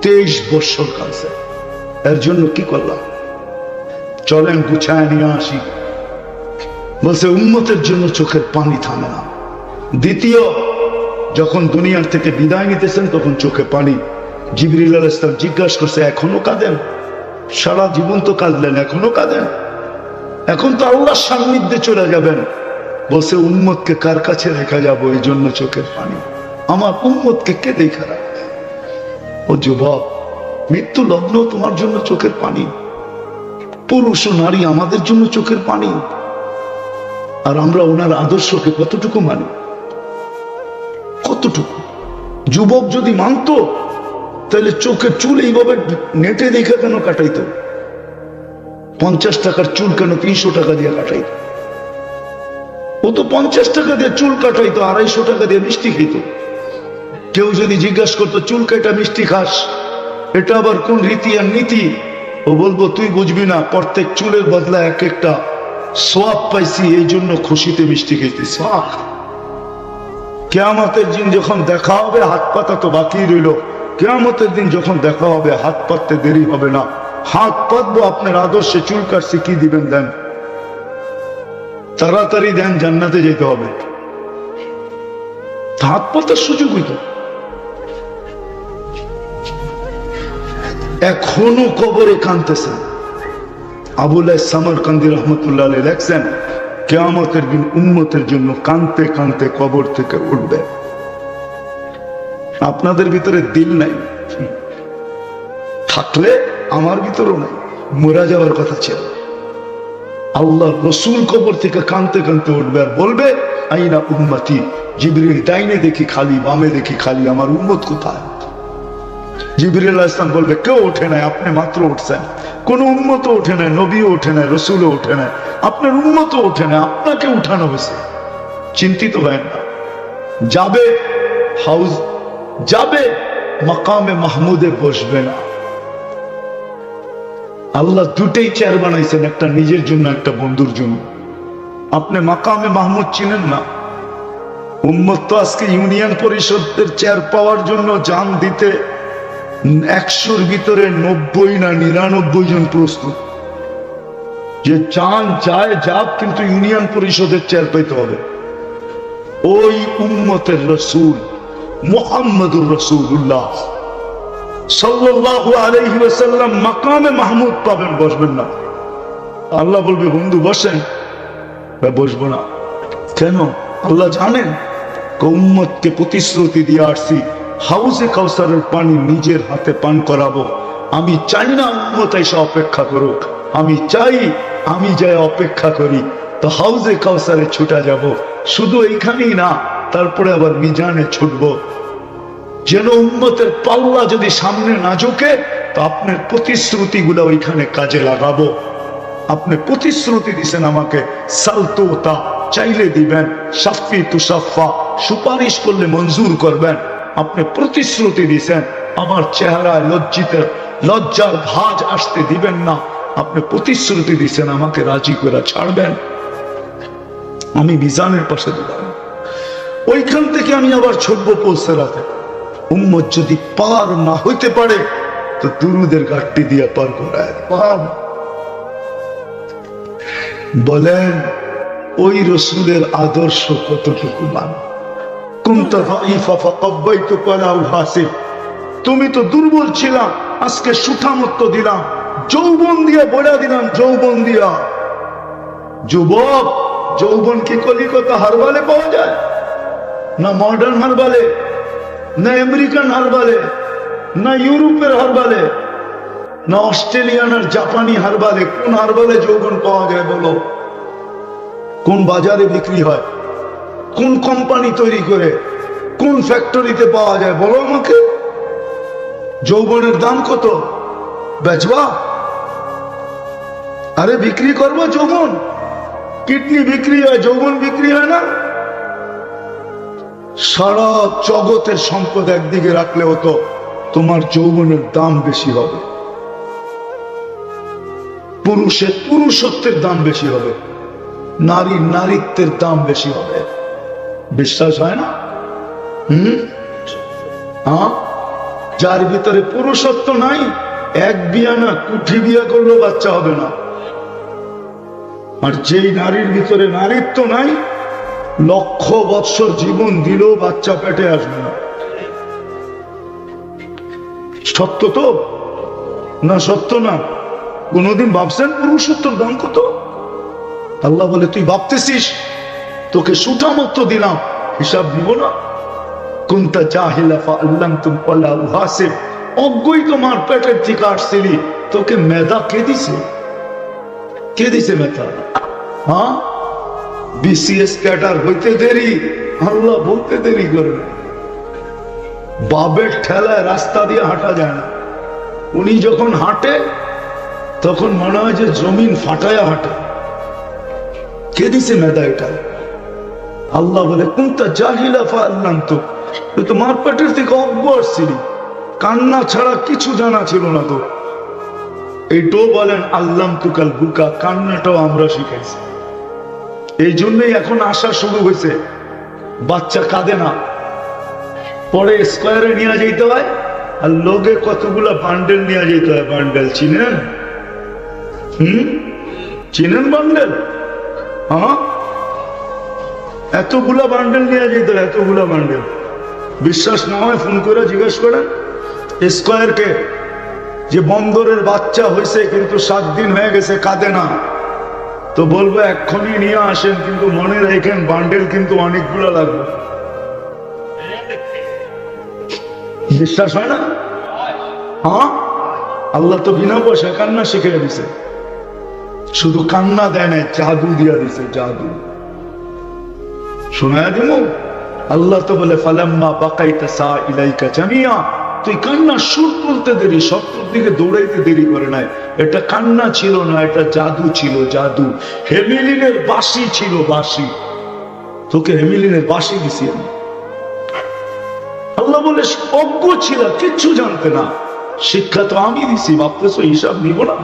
23 বছর কাঁদছে। এর জন্য কি করলাম? চলেন গুছায় নিয়ে আসি। বলছে উম্মতের জন্য চোখের পানি থামে না। দ্বিতীয়, যখন দুনিয়ার থেকে বিদায় নিতেছেন তখন চোখে পানি। জিবরিল আলাইহিস সালাম জিজ্ঞাসা করছে, এখনো কাঁদেন? সারা জীবন তো কাঁদলেন, এখনো কাঁদেন? এখন তো আল্লাহর সান্নিধ্যে চলে যাবেন। বলছে উম্মতকে কার কাছে রেখা যাবো, এই জন্য চোখের পানি। আমার উম্মতকে কে দেখা রাখবে? ও যুবক, মৃত্যু লগ্ন তোমার জন্য চোখের পানি। পুরুষ ও নারী আমাদের জন্য চোখের পানি। আর আমরা ওনার আদর্শকে কতটুকু মানি? কতটুকু? যুবক যদি মানত তাহলে চোখের চুল এইভাবে নেটে দেখে কেন কাটাইতো? 50 টাকার চুল কেন 300 টাকা দিয়ে কাটাইতো? ও তো 50 টাকা দিয়ে চুল কাটাইতো, 250 টাকা দিয়ে মিষ্টি খেত। কেউ যদি জিজ্ঞাসা করতো চুল কাটা মিষ্টি খাস, এটা আবার কোন রীতি আর নীতি? ও বলবো তুই বুঝবি না, প্রত্যেক চুলের বদলা এক একটা সোয়াব পাইছি, এই জন্য খুশিতে মিষ্টি খেতেছি। কিয়ামতের দিন যখন দেখা হবে, হাত পাতা তো বাকি রইল, কিয়ামতের দিন যখন দেখা হবে হাত পাততে দেরি হবে না। হাত পাতবো, আপনার আদর্শে চুল কাটছি, কি দিবেন দেন, তাড়াতাড়ি দেন, জান্নাতে যেতে হবে। হাত পাতার সুযোগ হইত। এখনো কবরে কাঁদতেছেন। আবুল্লাহ সামরকান্দি রহমতুল্লাহ আলাইহি লেখছেন, কিয়ামতের দিন উম্মতের জন্য কাঁদতে কাঁদতে কবর থেকে উঠবে। আপনাদের ভিতরে দিল নাই, থাকলে আমার ভিতরেও নাই, মরা যাওয়ার কথা ছিল। আল্লাহ রসুল কবর থেকে কাঁদতে কাঁদতে উঠবে আর বলবে, আইনা উম্মতি। জিবরিল ডাইনে দেখি খালি, বামে দেখি খালি, আমার উম্মত কোথায়? জিবরিল আলাইহিস সালাম বলবে, কেউ ওঠে নাই, আপনি মাত্র উঠছেন। কোন উম্মতও ওঠে নাই, নবীও ওঠে নাই, রসুলও ওঠে নাই, আপনার উম্মতও ওঠে নাই, আপনাকে উঠানো হয়েছে। চিন্তিত হয় না, যাবে হাউস, যাবে মাকামে মাহমুদে বসবে না। আল্লাহ দুটেই চেয়ার বানাইছেন, একটা নিজের জন্য, একটা বন্ধুর জন্য। আপনি মাকামে মাহমুদ চিনেন না? উম্মত তো আজকে ইউনিয়ন পরিষদের চেয়ার পাওয়ার জন্য জান দিতে 100-র ভিতরে 90 না 99 জন প্রস্তুত, যে চান চায় যাক, কিন্তু ইউনিয়ন পরিষদের চেয়ার পাইতে হবে। ওই উম্মতের রসুল মুহাম্মদুর রাসূলুল্লাহ সাল্লাল্লাহু আলাইহি ওয়াসাল্লাম মাকামে মাহমুদ পাবেন, বসবেন না। আল্লাহ বলবে, বন্ধু বসেন, বসবো না। কেন? আল্লাহ জানেন উম্মতকে প্রতিশ্রুতি দিয়ে আসছি, হাউজে কাউসারের পানি নিজের হাতে পান করাবো। আমি চাই না উম্মত এসে অপেক্ষা করুক, আমি চাই আমি যাই অপেক্ষা করি, তো হাউজে কাউসারে ছুটা যাব। শুধু এইখানেই না, তারপরে আবার মিজানে ছুটবো, যেন উম্মতের পাল্লা যদি সামনে না ঝুঁকে, তো আপনার প্রতিশ্রুতিগুলো ওইখানে কাজে লাগাবো। আপনি প্রতিশ্রুতি দিছেন আমাকে, সালতোতা চাইলে দিবেন, সাফি তুসাফা সুপারিশ করলে মঞ্জুর করবেন। আপনি প্রতিশ্রুতি দিছেন, আমার চেহারায় লজ্জার ভাঁজ আসতে দিবেন না। আপনি প্রতিশ্রুতি দিছেন, আমাকে রাজি করে ছাড়বেন। আমি মিজানের পাশে দিলাম, ওইখান থেকে আমি আবার ছুটবো পৌঁছাতে। উম্মত যদি পার না হইতে পারে, তো দুরুদের ঘাটতি দিয়ে পার করায়। বলেন ওই রসুলের আদর্শ কতটুকু মান? তুমি তো দুর্বল ছিলা, আজকে সুঠামত্ব দিলাম, যৌবন দিয়া বড়া দিলাম, যৌবন দিয়া। যুবক, যৌবন কি কলিকাতা হারবালে পাওয়া যায়? না মডার্ন হারবালে, না আমেরিকান হারবালে, না ইউরোপের হারবালে, না অস্ট্রেলিয়ান আর জাপানি হারবালে? কোন হারবালে যৌবন পাওয়া যায় বলো? কোন বাজারে বিক্রি হয়? কোন কোম্পানি তৈরি করে? কোন ফ্যাক্টরিতে পাওয়া যায় বলো আমাকে? যৌবনের দাম কত? বেচবা? আরে বিক্রি করবো যৌবন? কিডনি বিক্রি হয়, যৌবন বিক্রি হয় না? সারা জগতের সম্পদ একদিকে রাখলে হতো, তোমার যৌবনের দাম বেশি হবে, পুরুষের পুরুষত্বের দাম বেশি হবে, নারীর নারীত্বের দাম বেশি হবে। বিশ্বাস হয় না? যার ভিতরে পুরুষত্ব নাই, এক বিয়া না কুঠি বিয়া করলেও বাচ্চা হবে না। আর যেই নারীর ভিতরে নারীত্ব নাই, 1,00,000 বৎসর জীবন দিলেও বাচ্চা পেটে আসবে না। সত্য তো না? সত্য না? কোনদিন ভাবছেন পুরুষত্বর দাম কত? আল্লাহ বলে, তুই ভাবতেছিস তোকে সুঠামত্ব দিলাম, হিসাব দিব না? কুনতা জাহিলা ফাআল্লামতুম ওয়ালা উহাসিব, অজ্ঞই তোমার পেটের থেকে আসছিলি, তোকে মেধা কে দিছে? কে দিছে মেধা? হ্যাঁ, বিসিএস ক্যাডার হইতে দেরি, আল্লাহ বলতে দেরি করবে। বাবের ঠেলায় রাস্তা দিয়ে হাঁটা যায় না, উনি যখন হাঁটে তখন মনে হয় যে জমিন ফাটায়া হাঁটে। কে দিছে মেধা এটা? আল্লাহ বলে, কুনতা জাহিলা ফাআল্লামতুম, তুই তোমার পেটের থেকে অজ্ঞ আসছিলি, কান্না ছাড়া কিছু জানা ছিল না তো। এইটাও বলেন আল্লাম তুকাল বুকা, কান্নাটাও আমরা শিখাইছি। এই জন্যই এখন আসা শুরু হয়েছে, বাচ্চা কাঁদে না, পরে স্কোয়ারে নিয়ে যেতে হয়, আর লোকে কতগুলা বান্ডেল নিয়ে যেতে হয়। বান্ডেল চিনেন? চিনেন বান্ডেল? হ্যাঁ, এতগুলা বান্ডেল নিয়ে যেতে হয়, এতগুলা বান্ডেল। বিশ্বাস না হয় ফোন করে জিজ্ঞেস করেন স্কোয়ারকে, যে বন্দরের বাচ্চা হয়েছে কিন্তু 7 দিন হয়ে গেছে, কাঁদে না, তো বলবো এক্ষুনি নিয়ে আসেন, কিন্তু মনে রাখেন বান্ডেল কিন্তু অনেকগুলো লাগবে। বিশ্বাস হয় না? হ্যাঁ, আল্লাহ তো বিনা পয়সা কান্না শিখিয়ে দিছে, শুধু কান্না দেয় না, জাদু দিয়া দিছে, জাদু। শোনায় দিব? আল্লাহ তো বলে ফালাম্মা বাকাইতা সা ইলাইকা জামিয়া, তুই কান্না সুর তুলতে দেরি, শত্রুর দিকে দৌড়াইতে দেরি করে নাই। এটা কান্না ছিল না, এটা জাদু ছিল, জাদু। হেমিলিনের বাঁশি ছিল, বাঁশি। তোকে হেমিলিনের বাঁশি দিছি আমি। আল্লাহ বলে অজ্ঞ ছিল, কিচ্ছু জানতে না, শিক্ষা তো আমি দিছি, ভাবতেছো হিসাব নিব না?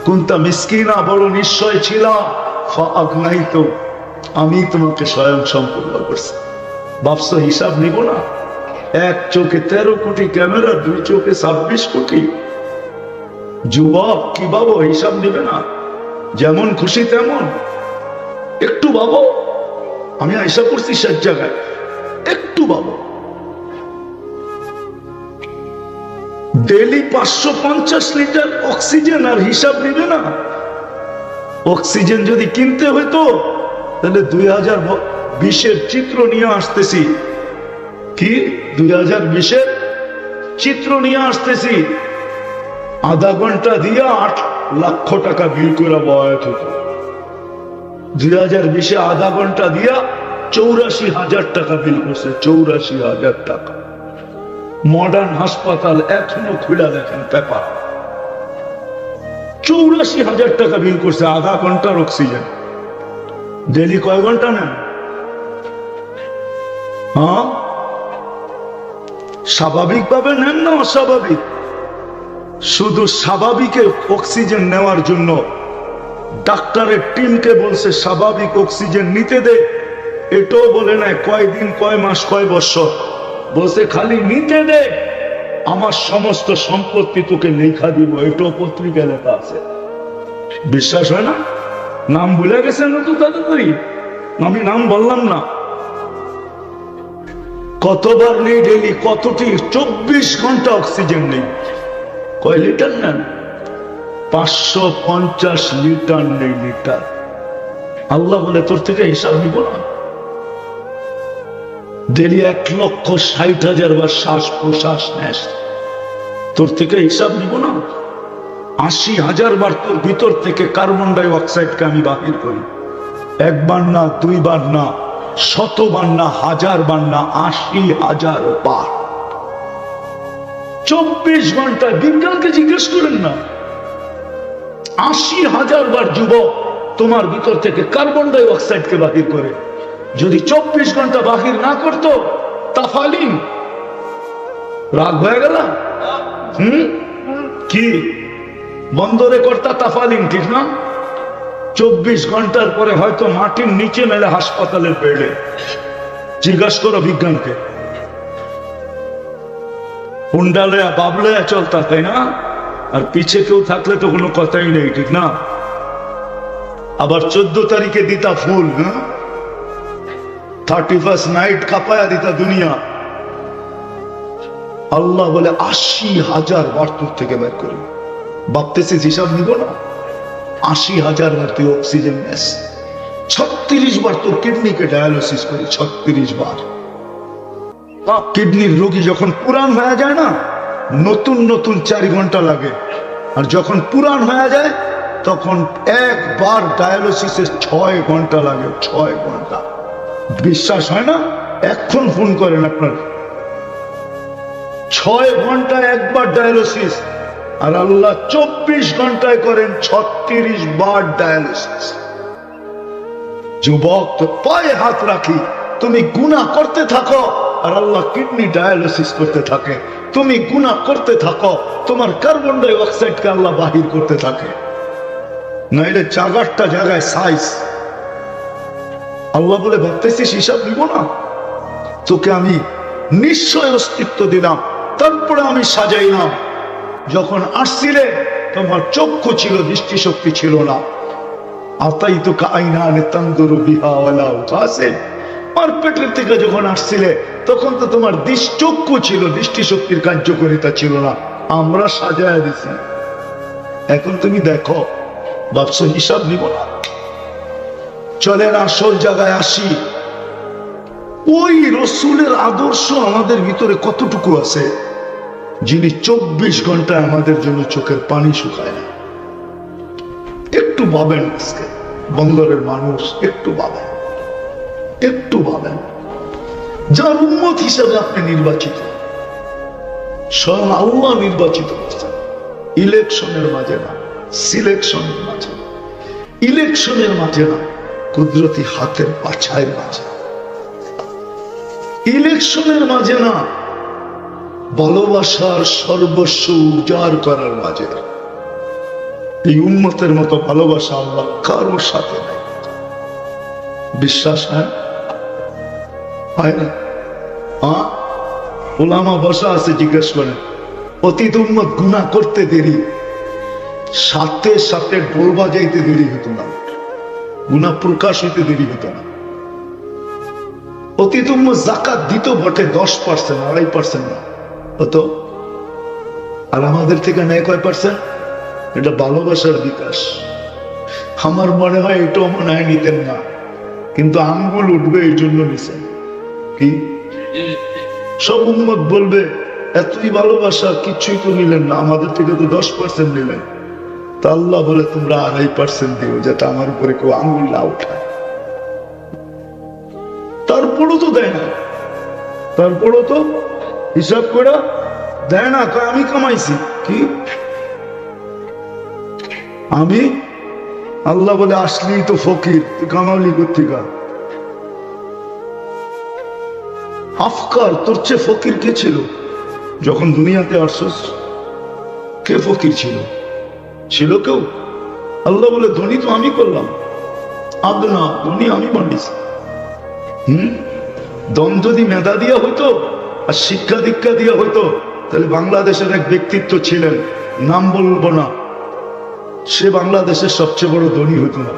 কুনতা মিসকিনা, বড় নিশ্চয় ছিল, ফাআগনাইতু, আমি তোমাকে স্বয়ং সম্পূর্ণ করছি, ভাবছো হিসাব নিব না? এক চোখে 13 কোটি ক্যামেরা, 2 চোখে 26 কোটি। যুবক কি ভাবো হিসাব নিবে না? যেমন খুশি তেমন। একটু ভাবো, আমি আশা করছি 7 জায়গায়, একটু ভাবো। ডেইলি 550 লিটার অক্সিজেন, আর হিসাব নিবে না? অক্সিজেন যদি কিনতে হইতো তাহলে 2020-এর চিত্র নিয়ে আসতেছি। কি 2020-এর চিত্র নিয়ে আসতেছি, আধা ঘন্টা দিয়ে 8 লক্ষ টাকা বিল করে বয়াত হতো। 2020-এ আধা ঘন্টা দিয়া 84,000 টাকা বিল করছে, 84,000 টাকা। মডার্ন হাসপাতাল এখনো খুলে দেখেন পেপার, 84,000 টাকা বিল করছে আধা ঘন্টার অক্সিজেন। ডেলি কয় ঘন্টা নেন? হ্যাঁ, স্বাভাবিক ভাবে নেন না অস্বাভাবিক? শুধু স্বাভাবিকের অক্সিজেন নেওয়ার জন্য ডাক্তারের টিমকে বলছে স্বাভাবিক অক্সিজেন নিতে দে, এটাও বলে নাই কয় দিন, কয় মাস, কয় বছর, বলছে খালি নিতে দে, আমার সমস্ত সম্পত্তি তোকে লেখা দিব, এটাও পত্রিকা লেখা আছে। বিশ্বাস হয় না? নাম ভুলে গেছেন না তো তাড়াতাড়ি, আমি নাম বললাম না। কতবার নেই ডেলি, কতটি? 24 ঘন্টা অক্সিজেন নেই। কয় লিটার নেন? 550 লিটার নেই, লিটার। আল্লাহ বলে তোর থেকে হিসাব নিব না? ডেলি 1,60,000 বার শ্বাস প্রশ্বাস নেস, তোর থেকে হিসাব নিব না? 80,000 বার তোর ভিতর থেকে কার্বন ডাই অক্সাইডকে আমি বাহির করি, 1 বার না, 2 বার না, 100 বার না, 1000 বার না, 80,000 বার। 24 ঘন্টায়, বিজ্ঞানকে জিজ্ঞেস করেন না, 80,000 বার যুবক তোমার ভিতর থেকে কার্বন ডাই অক্সাইডকে বাহির করে। যদি 24 ঘন্টা বাহির না করতো, তাফালিন, রাগ হয়ে গেল? কি বন্দরে কর্তা তাফালিন, ঠিক না? 24 ঘন্টার পরে হয়তো মাটির নিচে মেলে হাসপাতালের বেডে। জিজ্ঞাসা করো বিজ্ঞানকে। হুন্ডালয়া বাবলয়া চলতা, তাই না? আর পিছে কেউ থাকলে তো কোনো কথাই নেই, ঠিক না? আবার 14 তারিখে দিতা ফুল, 31st নাইট কাপায়া দিতা দুনিয়া। আল্লাহ বলে 80,000 বার তোর থেকে বের করি, ভাবতেছিস হিসাব নিব না? 80,000 বার তুই অক্সিজেন নেস, 36 বার তোর কিডনিকে ডায়ালিসিস করি, 36 বার। কিডনির রোগী যখন পুরান হয়ে যায় না, নতুন নতুন 4 ঘন্টা লাগে, আর যখন পুরান হয়ে যায় তখন একবার ডায়ালিসিসে 6 ঘন্টা লাগে, 6 ঘন্টা। বিশ্বাস হয় না? এখন ফোন করেন আপনার, 6 ঘন্টায় একবার ডায়ালিসিস, আর আল্লাহ 24 ঘন্টায় করেন 36 বার ডায়ালিসিস। যুবক, তো পায়ে হাত রাখি, তুমি গুনাহ করতে থাকো আর আল্লাহ কিডনি ডায়ালিসিস করতে থাকে। তুমি গুনাহ করতে থাকো, তোমার কার্বন ডাই অক্সাইডকে আল্লাহ বাহির করতে থাকে। নাইলে জায়গাটা জায়গায় সাইজ। আল্লাহ বলে ভাবতেছিস হিসাব দিব না? তোকে আমি নিশ্চয় অস্তিত্ব দিলাম, তারপরে আমি সাজাইলাম। যখন আসছিলে তোমার চক্ষু ছিল, দৃষ্টিশক্তি ছিল না। আতাইতুকা আইনানে তানদুরু বিহা ওয়ালা উকাসিব। আর পেটের থেকে যখন আসছিলে তখন তো তোমার চক্ষু ছিল, দৃষ্টিশক্তির কার্যকারিতা ছিল না। আমরা সাজায় দিছি। এখন তুমি দেখো, ভাবছো হিসাব নিব না? চলেন আসল জায়গায় আসি। ওই রসুলের আদর্শ আমাদের ভিতরে কতটুকু আছে, যিনি 24 ঘন্টায় আমাদের জন্য চোখের পানি শুকায় না। একটু ভাবেন, আজকে বন্দরের মানুষ একটু ভাবেন, একটু ভাবেন। যার উম্মত হিসাবে আপনি নির্বাচিত, স্বয়ং আল্লাহ নির্বাচিত করছেন। ইলেকশনের মাঝে না, সিলেকশনের মাঝে, ইলেকশনের মাঝে না, কুদরতি হাতের পাছায়ের মাঝে। ইলেকশনের মাঝে না, ভালোবাসার সর্বস্ব উজাড় করার মাঝে। এই উম্মতের মতো ভালোবাসা আল্লাহ কারোর সাথে নেই। বিশ্বাস হয় না? ওলামা বসা আছে, জিজ্ঞেস করেন অতীত উম্মত গুনাহ করতে দেরি, সাথে সাথে ঢোল বাজাইতে দেরি হতো না, গুনাহ প্রকাশ হইতে দেরি হতো না। অতীত উম্মত যাকাত দিত বটে 10%, 2.5% না হতো। আর আমাদের থেকে নেয় কয় পার্সেন্ট? এটা ভালোবাসার বিকাশ। আমার মনে হয় এটাও মনে হয় নিতেন না, কিন্তু আঙ্গুল উঠবে এই জন্য নিছেন। কি সব উম্মত বলবে এতই ভালোবাসা, কিছুই তো নিলেন না, আমাদের থেকে তো 10% নিলেন। তা আল্লাহ বলে তোমরা 2.5% দিও, যাতে আমার উপরে কেউ আঙ্গুল না উঠায়। তারপরও তো দেয় না, তারপরও তো হিসাব করে দেয় না। আমি কামাইছি কি? আমি আল্লাহ বলে আসলি তো ফকির, তুই কামালি কোথেকা? আফকার, তোর চেয়ে ফকির কে ছিল যখন দুনিয়াতে আসছস? কে ফকির ছিল? ছিল কেউ? আল্লাহ বলে ধনী তো আমি করলাম, আদনা ধনী আমি বানিয়েছি। দম যদি মেধা দিয়া হইতো আর শিক্ষা দীক্ষা দিয়া হইতো, তাহলে বাংলাদেশের এক ব্যক্তিত্ব ছিলেন, নাম বলবো না, সে বাংলাদেশের সবচেয়ে বড় ধনী হইতো না।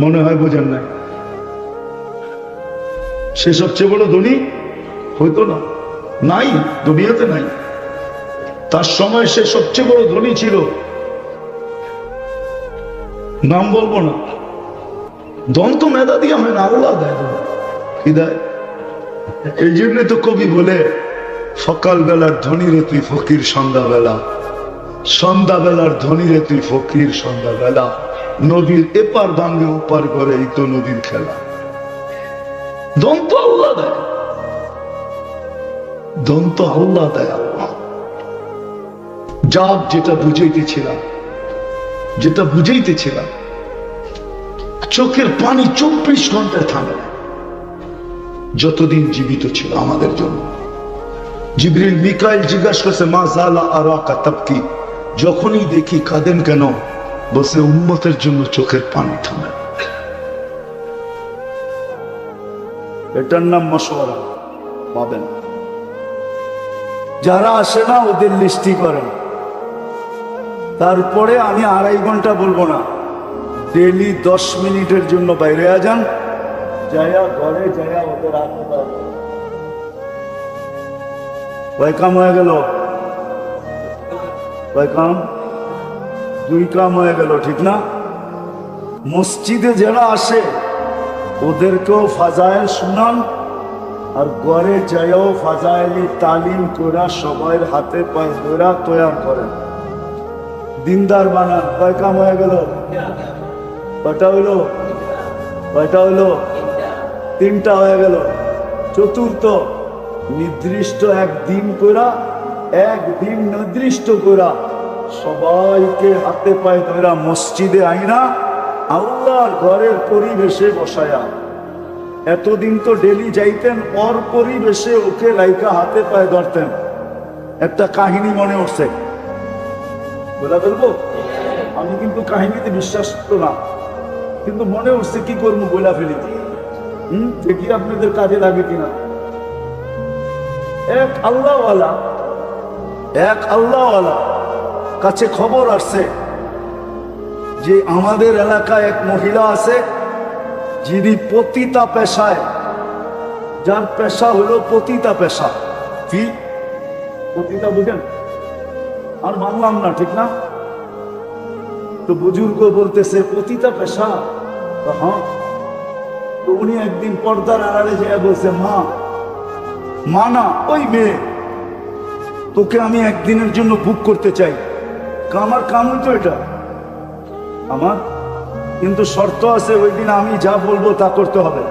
মনে হয় বোঝেন নাই? সে সবচেয়ে বড় ধনী হইতো না, নাই, দুনিয়াতে নাই। তার সময় সে সবচেয়ে বড় ধনী ছিল, নাম বলবো না। ধন তো মেধা দিয়ে হয় না, আল্লাহ দেয়। কি দেয়? এই জন্য তো কবি বলে সকাল বেলার ধনী রে তুই ফকির সন্ধ্যাবেলা, সন্ধ্যাবেলার ধনী রে তুই ফকির সন্ধ্যাবেলা, নদীর এপার ভাঙ্গে ওপার করে, এই তো নদীর খেলা। ধন তো আল্লাহ দেয়, ধন তো আল্লাহ দেয়। আল্লাহ যাক, যেটা বুঝাইতেছিলাম, যেটা বুঝাইতেছিলাম, চোখের পানি 24 ঘন্টায় থামে না, যতদিন জীবিত ছিল আমাদের জন্য। জিবরিল মিকাইল জিজ্ঞাসা করছে মা জালা আরাকা তাবকি, যখনই দেখি কাঁদেন কেন? বসে উম্মতের জন্য চোখের পানি থামে। এটার নাম মশওয়ারা। পাবেন যারা আসে না ওদের লিস্টি করেন। তারপরে আমি 2.5 ঘন্টা বলবো না, ডেলি 10 মিনিটের জন্য বাইরে যান, যায়া ঘরে যায়া ওদের কয় কাম হয়ে গেল? কয় কাম? 2 কাম হয়ে গেল, ঠিক না? মসজিদে যারা আসে ওদেরকেও ফাজাইল শুনান, আর ঘরে যাইও ফাজাইলি তালিম করা, সবাই হাতে পায়ে ধরা তৈয়ার করেন, দিনদার বানান। কয় কাম হয়ে গেল? কয়টা হইল? কয়টা হইল? 3টা হয়ে গেল। চতুর্থ, নির্দিষ্ট একদিন করা, একদিন নির্দিষ্ট করা, সবাইকে হাতে পায়ে ধরা মসজিদে আইনা আল্লাহর ঘরের পরিবেশে বসায়া এতদিন তো ডেলি যাইতেন, ওর পরিবেশে ওকে লাইকা হাতে পায়ে ধরতেন। একটা কাহিনী মনে উঠছে, বলে ফেলবো? আমি কিন্তু কাহিনীতে বিশ্বাস করতো না, কিন্তু মনে উঠছে, কি করবো, বলে ফেলি। দেখি আপনাদের কাজে লাগে কিনা। এক আল্লাহওয়ালা কাছে খবর আসছে যে আমাদের এলাকায় এক মহিলা আছে যিনি পতিতা পেশায়, যার পেশা হলো পতিতা পেশা। কি পতিতা বুঝেন? আর মানলাম না, ঠিক না? তো বুজুর্গ বলতেছে পতিতা পেশা। হ্যাঁ। তো উনি একদিন পর্দার আড়ালে যেয়ে বলছে, মা না, ওই মেয়ে, তোকে আমি একদিনের জন্য বুক করতে চাই। আমার কামই তো এটা আমার, কিন্তু শর্ত আছে, ওই দিন আমি যা বলবো তা করতে হবে।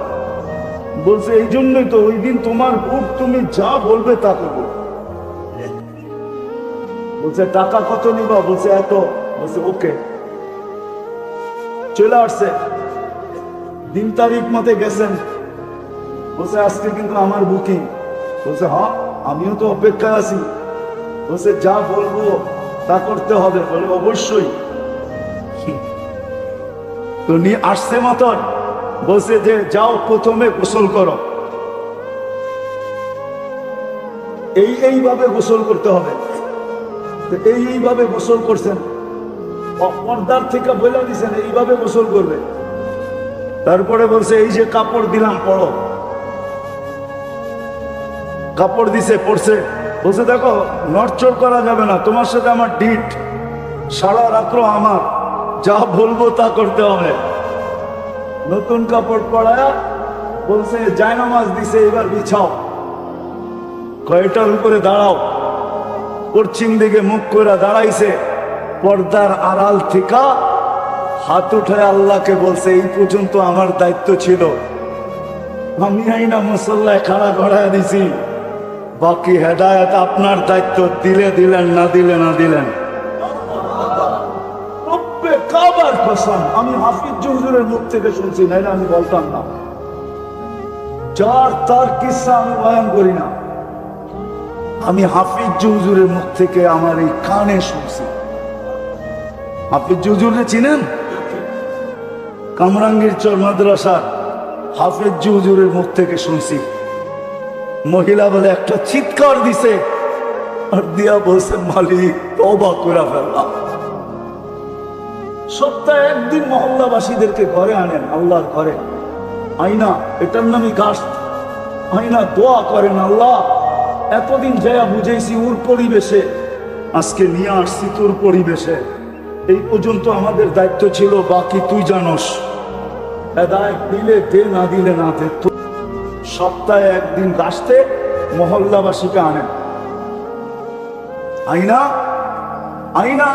বলছে এই জন্যই তো, ওই দিন তোমার বুক, তুমি যা বলবে তা করবো। বলছে টাকা কত নিবা? বলছে এত। বলছে ওকে। চলে আসছে, দিন তারিখ মতে গেছেন। বলছে আজকে কিন্তু আমার বুকিং। বলছে হ্যাঁ, আমিও তো অপেক্ষায় আছি। বলছে যা বলবো তা করতে হবে। বলে অবশ্যই। তো নিয়ে আসছে মতন, বলছে যে যাও, প্রথমে গোসল করো। এইভাবে গোসল করতে হবে। এইভাবে গোসল করছেন, পর্দার থেকে বলে দিছেন এইভাবে গোসল করবে। তারপরে বলছে এই যে কাপড় দিলাম, পড়ো। কাপড় দিছে, পড়ছে। বলছে দেখো, নড়চড় করা যাবে না, তোমার সাথে আমার ডিট, সারা রাত্র আমার, যা বলবো তা করতে হবে। নতুন কাপড় পরায়া বলছে জায়নামাজ দিছে, এবার বিছাও। কয়টার উপরে দাঁড়াও। পশ্চিম দিকে মুখ করে দাঁড়াইছে, পর্দার আড়াল থেকে হাত উঠে আল্লাহকে বলছে এই পর্যন্ত আমার দায়িত্ব ছিল, আমি আইনা মুসল্লায় খাড়া করায় দিছি, বাকি হেদায়েত আপনার দায়িত্ব, দিলে দিলেন, না দিলে না দিলেন। কাবার কসম, আমি হাফিজ হুজুরের মুখ থেকে শুনছি, নাইলে আমি বলতাম না। যার তার কিসসা আমি বয়ান করি না, আমি হাফিজ হুজুরের মুখ থেকে আমার এই কানে শুনছি। হাফিজ হুজুরে চিনেন? কামরাঙ্গীর চর মাদ্রাসার হাফিজ হুজুরের মুখ থেকে শুনছি। মহিলা বলে একটা চিৎকার দিছে, আর দিয়া বলছে মালিক তওবা করে ফেললাম। সপ্তাহে একদিন মহল্লাবাসীদেরকে ঘরে আনেন, আল্লাহর ঘরে আইনা, এটার নামই গাছ। আইনা দোয়া করেন, আল্লাহ এতদিন যায়া বুঝাইছি ওর পরিবেশে, আজকে নিয়ে আসছি তোর পরিবেশে। এই পর্যন্ত আমাদের দায়িত্ব ছিল, বাকি তুই জানোস। হেদায়েত দিলে দে, না দিলে না দে। সপ্তাহে একদিন গাছতে মহল্লাবাসীকে আনেন, আইনা আইনা,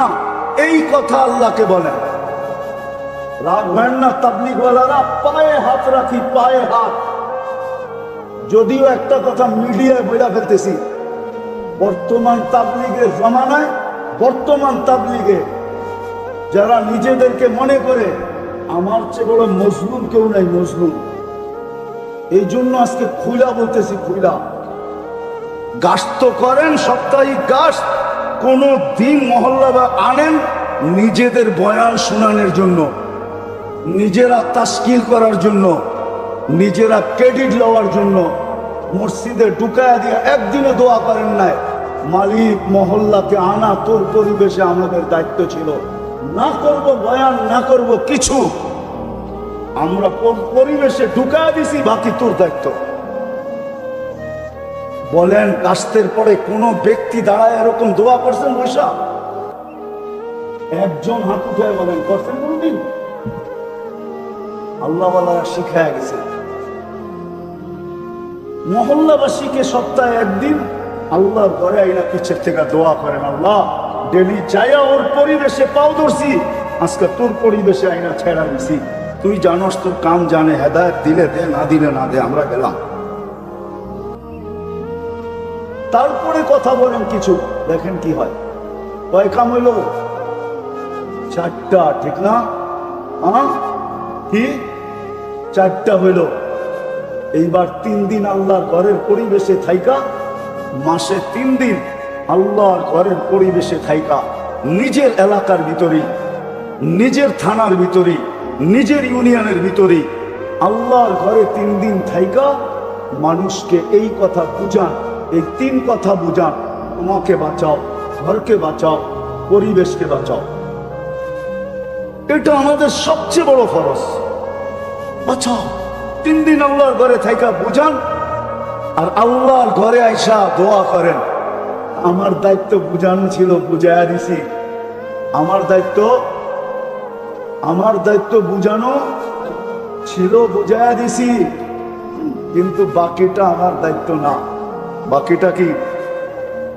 এই কথা আল্লাহকে বলেন। রাখবেন না তাবলীগওয়ালারা, পায়ে হাত রাখি, পায়ে হাত। যদিও একটা কথা মিডিয়ায় বইলা ফেলতেছি, বর্তমান তাবলীগের জমানায়, বর্তমান তাবলীগে যারা নিজেদেরকে মনে করে আমার চেয়ে বড় মজলুম কেউ নাই, মজলুম। এই জন্য আজকে খুইলা বলতেছি, খুইলা গাছ তো করেন, সাপ্তাহিক গাছ কোন দিন মহল্লা বা আনেন নিজেদের বয়ান শোনানোর জন্য, নিজেরা তাশকিল করার জন্য, নিজেরা ক্রেডিট লওয়ার জন্য। মসজিদে ঢুকায়া দিয়ে একদিনে দোয়া করেন নাই, মালিক মহল্লাকে আনা তোর পরিবেশে আমাদের দায়িত্ব ছিল, না করব বয়ান, না করব কিছু, আমরা পরিবেশে ঢুকায়া দিছি, বাকি তোর দায়িত্ব। বলেন কাস্তের পরে কোন ব্যক্তি দাঁড়ায় এরকম দোয়া করছেন? বৈশা একজন হাত উঠে বলেন করছেন কোনদিন? আল্লাহওয়ালারা শিখায় গেছে। মহল্লাবাসীকে সপ্তাহে একদিন আল্লাহর ঘরে আইনা পিছের থেকে দোয়া করেন, আল্লাহ ডেলি যাইয়া ওর পরিবেশে পাও ধরছি, আজকে তোর পরিবেশে আইনা ছেড়া দিছি, তুই জানোস, তোর কাম জানে, হেদায়েত দিলে দে, না দিলে না দে, আমরা গেলাম। তারপরে কথা বলেন কিছু, দেখেন কি হয়। কয় কাম হইল? চারটা, ঠিক না? কি চারটা হইল? এইবার 3 দিন আল্লাহর ঘরের পরিবেশে থাইকা, মাসে 3 দিন আল্লাহর ঘরের পরিবেশে থাইকা, নিজের এলাকার ভিতরে, নিজের থানার ভিতরে, নিজের ইউনিয়নের ভিতরে আল্লাহর ঘরে 3 দিন থাইকা মানুষকে এই কথা বুঝান, এই 3 কথা বুঝান, তোমাকে বাঁচাও, ঘরকে বাঁচাও, পরিবেশকে বাঁচাও। এটা আমাদের সবচেয়ে বড় ফরজ। বাঁচাও, 3 দিন আল্লাহর ঘরে থাইকা বুঝান, আর আল্লাহর ঘরে আইসা দোয়া করেন। আমার দায়িত্ব বুঝানো ছিল, বুঝাইয়া দিছি। আমার দায়িত্ব বুঝানো ছিল, বুঝাইয়া দিছি, কিন্তু বাকিটা আমার দায়িত্ব না। বাকিটা কি?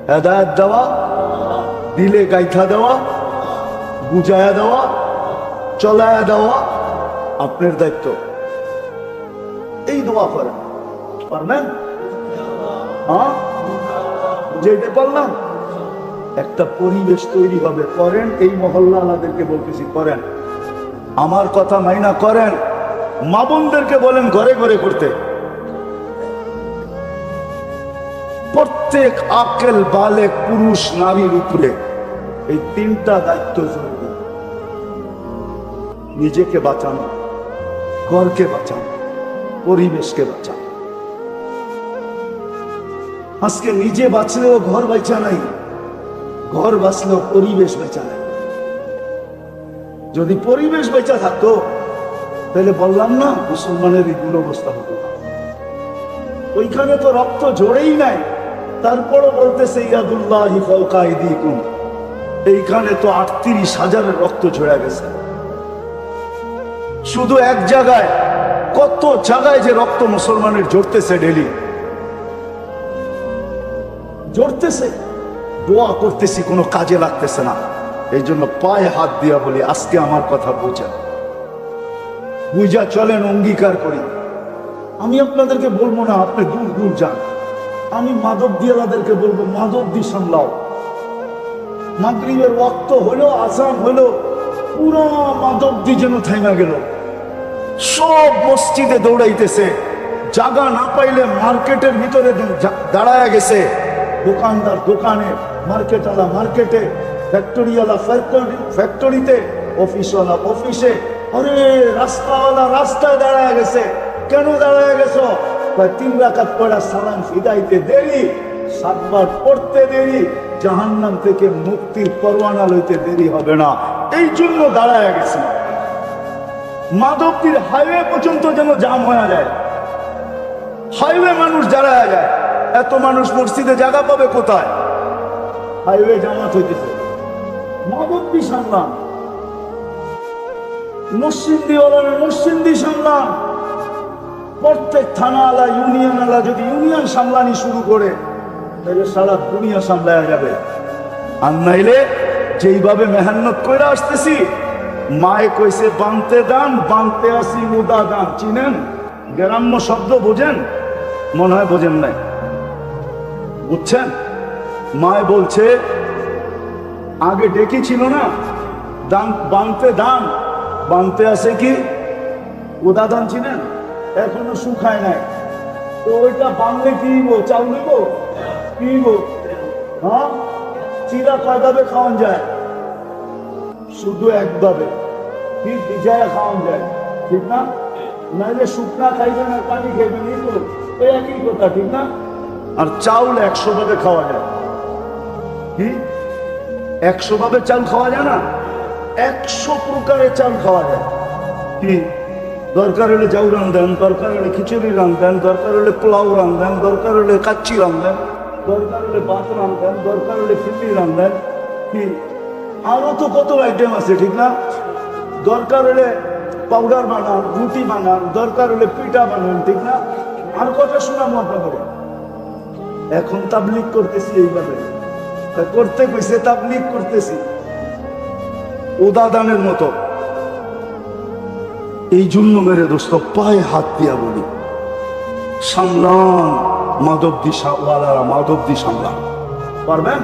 হেদায়েত দেওয়া, দিলে গাইথা দেওয়া, বুঝাইয়া দেওয়া, চলায়া দেওয়া আপনার দায়িত্ব। এই দোয়া করেন, পারবেন? হ্যাঁ, বুঝাইতে পারলাম? একটা পরিবেশ তৈরি হবে, করেন। এই মহল্লা আলাদেরকে বলতেছি, করেন। আমার কথা মাইনা করেন। মা বোনদেরকে বলেন ঘরে ঘরে করতে। প্রত্যেক আকেল বালেক পুরুষ নারীর উপরে এই 3টা দায়িত্ব জরুরি। নিজেকে বাঁচানো, ঘরকে বাঁচানো, পরিবেশকে বাঁচানো। আজকে নিজে বাঁচলেও ঘর বাঁচা নাই, ঘর বাঁচলেও পরিবেশ বেঁচা নাই। যদি পরিবেশ বেঁচা থাকতো তাহলে বললাম না মুসলমানের এই দুরবস্থা হতো না। ওইখানে তো রক্ত ঝরেই নাই, তারপরও বলতেছে ইয়াদুল্লাহি ফাওকা আইদিকুম। এইখানে তো 38,000 রক্ত ঝরে গেছে। শুধু এক জায়গায়, কত জায়গায় যে রক্ত মুসলমানের ঝরতেছে, ডেলি ঝরতেছে। দোয়া করতেছি, কোনো কাজে লাগতেছে না। এই জন্য পায়ে হাত দিয়া বলি, আজকে আমার কথা বুঝা চলেন, অঙ্গীকার করি। আমি আপনাদেরকে বলবো না আপনি দূর দূর যান। আমি মাদক দিয়ালাদেরকে বলবো, মাদক দি সামলাও। মাগরিবের ওয়াক্ত হলো, আযান হলো, পুরো মাদক দি যেন থাইমা গেল। সব মসজিদে দৌড়াইতেছে, জায়গা না পাইলে মার্কেটের ভিতরে দাঁড়ায় গেছে। দোকানদার দোকানে, মার্কেটওয়ালা মার্কেটে, ফ্যাক্টরিওয়ালা ফ্যাক্টরিতে, অফিসওয়ালা অফিসে। আরে রাস্তাওয়ালা রাস্তায় দাঁড়ায় গেছে। কেন দাঁড়ায় গেছো? 3 রাকাত পড়া সালাম ফিদাইতে দেরি, 7 বার পড়তে দেরি, জাহান্নাম থেকে মুক্তির পরওয়ানা লইতে দেরি হবে না, এই জন্য দাঁড়ায় গেছে। মাধবদীর হাইওয়ে পর্যন্ত যেন জাম হয়ে যায়, হাইওয়ে মানুষ দাঁড়ায় যায়। এত মানুষ মসজিদে জায়গা পাবে কোথায়? হাইওয়ে জামাত হইতেছে। মাধবদী সামলান, নরসিংদী সামলান। প্রত্যেক থানাওয়ালা, ইউনিয়নওয়ালা যদি ইউনিয়ন সামলানি শুরু করে, তাহলে সারা দুনিয়া সামলায়া যাবে। আর নাইলে যেইভাবে মেহনত করে আসতেছি, মায়ে কইছে বানতে দান, বানতে আসি মুদা দান। চিনেন? গ্রাম্য শব্দ বোঝেন? মনে হয় বোঝেন নাই। বুঝছেন? মায়ে বলছে আগে ডেকি ছিল না, দান বানতে দান, বানতে আসে কি উদা দান। চিনেন? এখনো শুকায় নাই, তো ওইটা বানলে কি চাল নিব, কি হ্যাঁ? চিরা কয়ভাবে খাওয়ান যায়? শুধু একভাবে, কি ভিজায়া খাওয়ান যায়, ঠিক না? নাইলে শুকনা খাইবেন আর পানি খাইবেন, এই তো ওই একই কথা, ঠিক না? আর চাউল 100 ভাবে খাওয়া যায়। কি 100 ভাবে চাল খাওয়া যায় না? 100 প্রকারের চাল খাওয়া যায়। কি দরকার হলে জাউ রান্ধেন, দরকার হলে খিচুড়ি রান্ধেন, দরকার হলে পোলাও রান্ধেন, দরকার হলে কাচ্চি রান্ধেন, দরকার হলে ভাত রান্ধেন, দরকার হলে খিচুড়ি রান্ধেন। কি আরো তো কত আইটেম আছে, ঠিক না? দরকার হলে পাউডার বানান, রুটি বানান, দরকার হলে পিঠা বানান, ঠিক না? আর কথা শোনাবো আপনাদের। এখন তাবলিগ করতেছি এইভাবে, করতে কইছে তাবলিগ করতেছি উদাদানের মতো। এই জন্য মেরে দোস্ত পায়ে হাত দিয়া বলি, সামলান মাধবদী ওয়ালারা, মাধবদী সামলান। পারবেন?